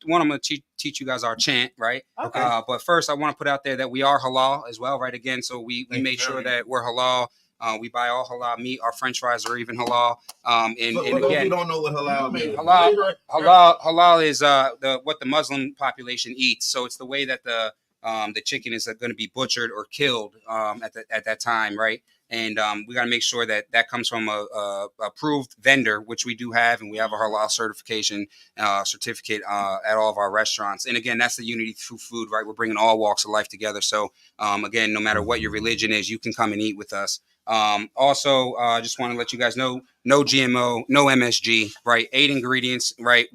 to teach you guys our chant, right? Okay. But first, I want to put out there that we are halal as well, right? Again, so we made sure that we're halal. We buy all halal meat. Our French fries are even halal. And again, you don't know what halal means. Halal is what the Muslim population eats. So it's the way that the chicken is going to be butchered or killed at that time, right? And we got to make sure that comes from a approved vendor, which we do have, and we have a halal certification certificate at all of our restaurants. And again, that's the unity through food, right? We're bringing all walks of life together. So again, no matter what your religion is, you can come and eat with us. Also, just want to let you guys know, no GMO, no MSG, right? 8 ingredients, right?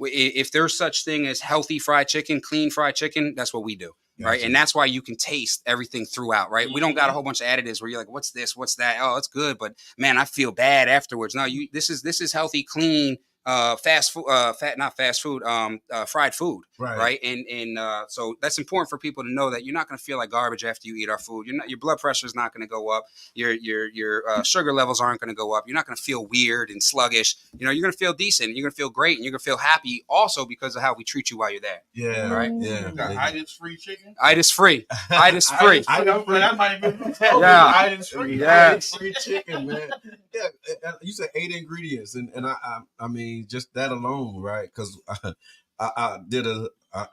If there's such thing as healthy fried chicken, clean fried chicken, that's what we do. Gotcha. Right. And that's why you can taste everything throughout. Right. Mm-hmm. We don't got a whole bunch of additives where you're like, what's this? What's that? Oh, it's good. But man, I feel bad afterwards. No, this is healthy, clean, fast food, fried food. Right. And so that's important for people to know that you're not going to feel like garbage after you eat our food. Your blood pressure is not going to go up. Your sugar levels aren't going to go up. You're not going to feel weird and sluggish. You're going to feel decent. You're going to feel great, and you're going to feel happy also because of how we treat you while you're there. Yeah. Right. Yeah. Itis free chicken. Itis free. Itis free. That might be. Yeah. Itis free. Yes. Free chicken, man. Yeah. You said 8 ingredients, and I mean just that alone, right? Because I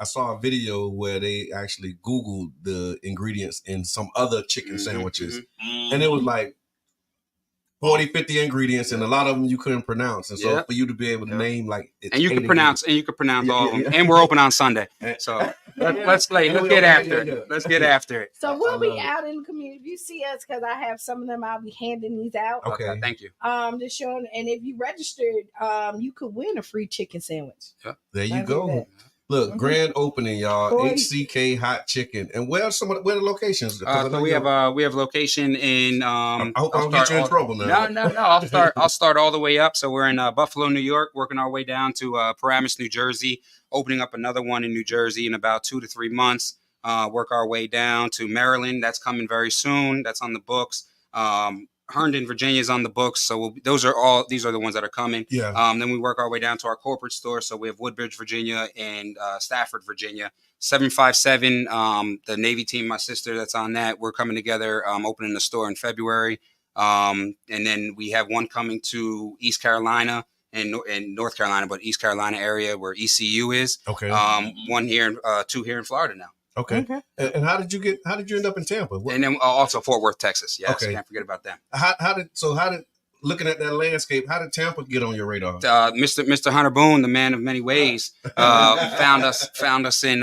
saw a video where they actually Googled the ingredients in some other chicken sandwiches, and it was like 40, 50 ingredients, and a lot of them you couldn't pronounce. And so for you to be able to name like, and you can pronounce all of them. And we're open on Sunday. So let's get after it. Let's get after it. So we'll be out in the community. If you see us, because I have some of them, I'll be handing these out. Okay, thank you. Just showing, and if you registered, you could win a free chicken sandwich. Yeah. There you go. Look, grand opening, y'all. HCK Hot Chicken. And where are the locations? So we have location in. I hope I don't get you in trouble now. No. I'll start all the way up. So we're in Buffalo, New York, working our way down to Paramus, New Jersey, opening up another one in New Jersey in about 2 to 3 months. Work our way down to Maryland. That's coming very soon. That's on the books. Herndon, Virginia is on the books. So these are the ones that are coming. Yeah. Then we work our way down to our corporate store. So we have Woodbridge, Virginia and Stafford, Virginia. 757, the Navy team, my sister that's on that. We're coming together, opening the store in February. And then we have one coming to East Carolina and North Carolina, but East Carolina area where ECU is. Okay. One here, 2 here in Florida now. Okay. And how did you end up in Tampa? And then also Fort Worth, Texas. Yes, can't forget about them. How did looking at that landscape, how did Tampa get on your radar? Mr. Hunter Boone, the man of many ways, found us in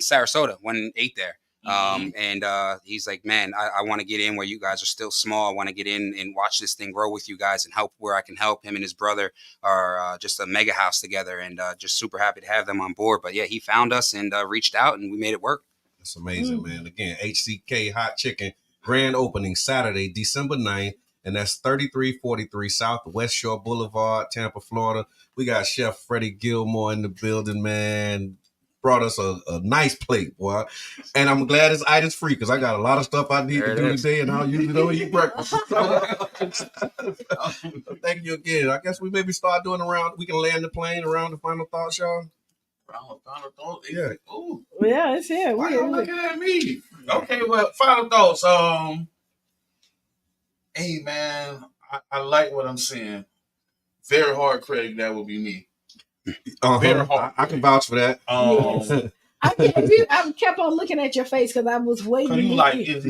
Sarasota when I ate there. And he's like, man, I want to get in where you guys are still small. I want to get in and watch this thing grow with you guys and help where I can help. Him and his brother are just a mega house together, and just super happy to have them on board. But yeah, he found us and reached out, and we made it work. That's amazing, man. Again, HCK Hot Chicken, grand opening Saturday, December 9th. And that's 3343 South West Shore Boulevard, Tampa, Florida. We got Chef Freddie Gilmore in the building, man. Brought us a nice plate, boy. And I'm glad it's itis free because I got a lot of stuff I need to do today, and I'll usually don't eat breakfast. Thank you again. I guess we maybe start doing we can land the plane around the final thoughts, y'all. Final thoughts? Yeah. Ooh. Yeah, it's here. Why you looking at me? Okay, well, final thoughts. Hey, man, I like what I'm seeing. Very hard critic, that would be me. Very hard. I can vouch for that. I kept on looking at your face because I was waiting. We want to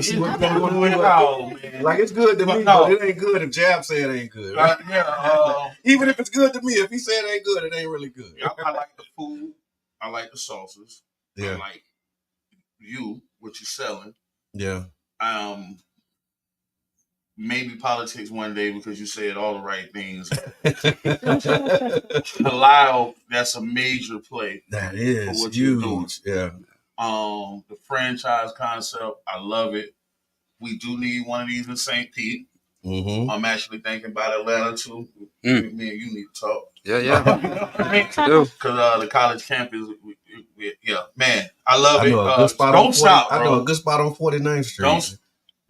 see what you're going to do. Like, it's good to me, but it ain't good if Jab said it ain't good. Right? Even if it's good to me, if he said it ain't good, it ain't really good. I like the food. I like the sauces. Yeah. I like what you're selling. Yeah. maybe politics one day because you said all the right things. Lyle, that's a major play. That is huge. Yeah. The franchise concept, I love it. We do need one of these in St. Pete. Mm-hmm. I'm actually thinking about Atlanta too. Me and you need to talk. Yeah. Because the college campus, man, I love it. A good spot don't stop, bro. I know a good spot on 49th Street.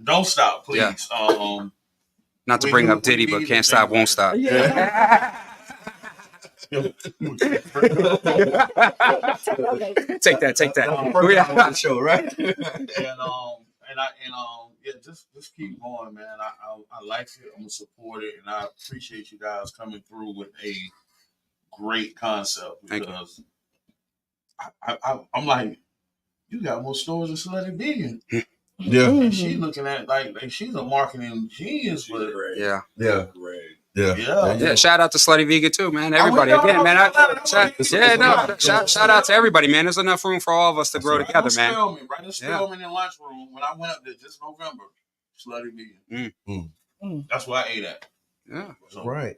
Don't stop, please. Yeah. Not to bring up Diddy, but can't stop, won't stop. Yeah. Take that. Show, right? Just keep going, man. I like it. I'm gonna support it, and I appreciate you guys coming through with a great concept because I'm like, you got more stores than Slutty Vegan. Yeah, and she looking at like she's a marketing genius. But yeah. Yeah. Shout out to Slutty Vegan too, man. Everybody again, man. Shout out to everybody, man. There's enough room for all of us to grow together, man. Right in Spellman in lunchroom when I went up there just November. Slutty Vegan. That's where I ate at. Yeah. Right.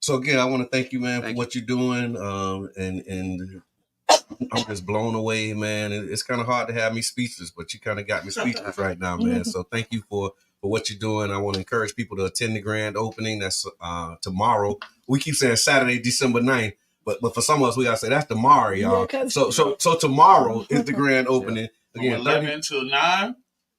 So again, I want to thank you, man, for what you're doing. And I'm just blown away, man. It's kind of hard to have me speechless, but you kind of got me speechless right now, man. So thank you for what you're doing. I want to encourage people to attend the grand opening. That's tomorrow. We keep saying Saturday, December 9th, but for some of us, we gotta say that's tomorrow, y'all. So tomorrow is the grand opening. Again, 11 to 9.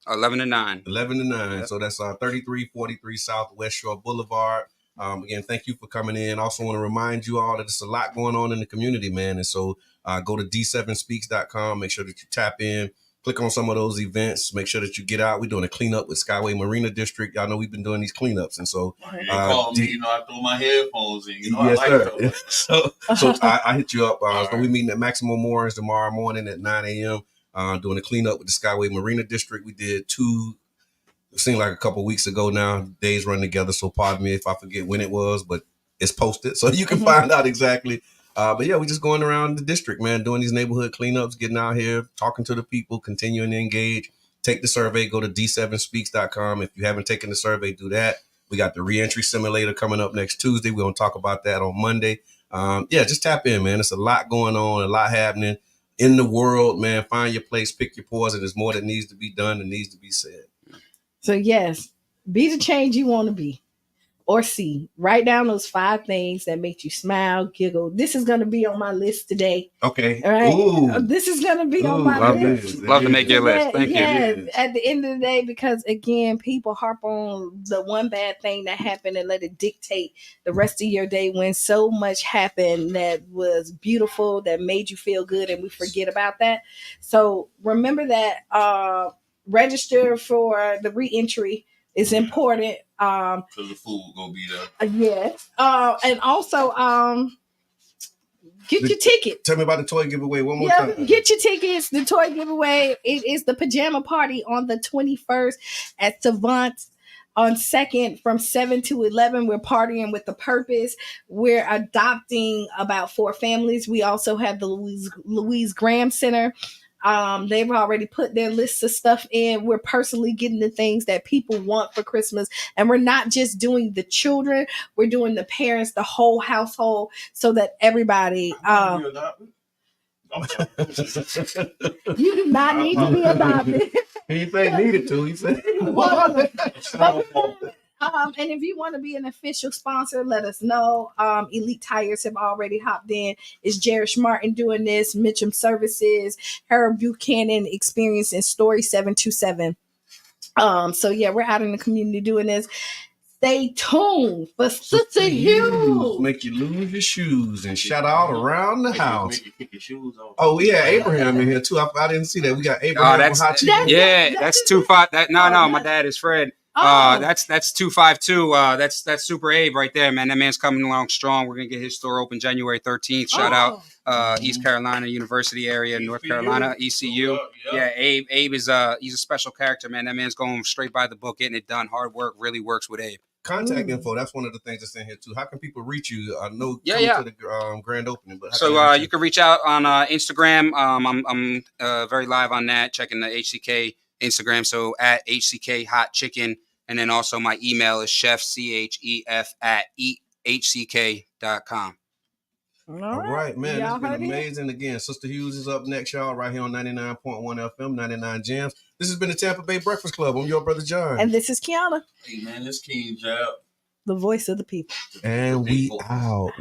11 to 9. 11 to 9. Yep. So that's 3343 Southwest Shore Boulevard. Again, thank you for coming in. Also want to remind you all that there's a lot going on in the community, man. And so go to d7speaks.com. Make sure that you tap in. Click on some of those events. Make sure that you get out. We're doing a cleanup with Skyway Marina District. Y'all know we've been doing these cleanups. And so call me, I throw my headphones in. Yes, sir. So I hit you up. So we meeting at Maximum Moorings tomorrow morning at 9 a.m. Doing a cleanup with the Skyway Marina District. We did 2, it seemed like a couple weeks ago now. Days run together, so pardon me if I forget when it was, but it's posted, so you can find out exactly. But yeah, we're just going around the district, man, doing these neighborhood cleanups, getting out here, talking to the people, continuing to engage. Take the survey, go to d7speaks.com. If you haven't taken the survey, do that. We got the reentry simulator coming up next Tuesday. We're going to talk about that on Monday. Just tap in, man. There's a lot going on, a lot happening in the world, man. Find your place, pick your poison. There's more that needs to be done and needs to be said. So yes, be the change you want to be or see. Write down those 5 things that make you smile, giggle. This is going to be on my list today. Okay. All right. This is going to be on my list. Love to make your list. Thank you. At the end of the day, because again, people harp on the one bad thing that happened and let it dictate the rest of your day when so much happened that was beautiful, that made you feel good, and we forget about that. So remember that. Register for the reentry is important. Because the food gonna be there. Yes. And also get your ticket. Tell me about the toy giveaway one more time. Get your tickets. The toy giveaway. It is the pajama party on the 21st at Savant. On 2nd from 7 to 11, we're partying with the purpose. We're adopting about 4 families. We also have the Louise Graham Center. They've already put their lists of stuff in. We're personally getting the things that people want for Christmas. And we're not just doing the children. We're doing the parents, the whole household, so that everybody... you do not need to be adopted. He said needed to. He said... And if you want to be an official sponsor, let us know. Elite Tires have already hopped in. It's Jerish Martin doing this, Mitchum Services, Harold Buchanan Experience, and Story 727. So yeah, we're out in the community doing this. Stay tuned for Sister Hughes. Make you lose your shoes and shout out around the house. Make you kick your shoes off. Oh, we had Abraham in here too. I didn't see that. We got Abraham. That's 2-5. No, my dad is Fred. That's 252. That's Super Abe right there, man. That man's coming along strong. We're gonna get his store open January 13th. Shout out East Carolina University area, North Carolina, ECU. Yeah, Abe is he's a special character, man. That man's going straight by the book, getting it done. Hard work really works with Abe. Contact info. That's one of the things that's in here too. How can people reach you? I know to the grand opening, but you can reach out on Instagram. I'm very live on that. Checking the HCK Instagram. So at HCK Hot Chicken. And then also my email is chefchef@hck.com. All right, man. It's been amazing. Again, Sister Hughes is up next, y'all, right here on 99.1 FM, 99 Jams. This has been the Tampa Bay Breakfast Club. I'm your brother John. And this is Qiana. Hey, man, this King Job. The voice of the people. And we out.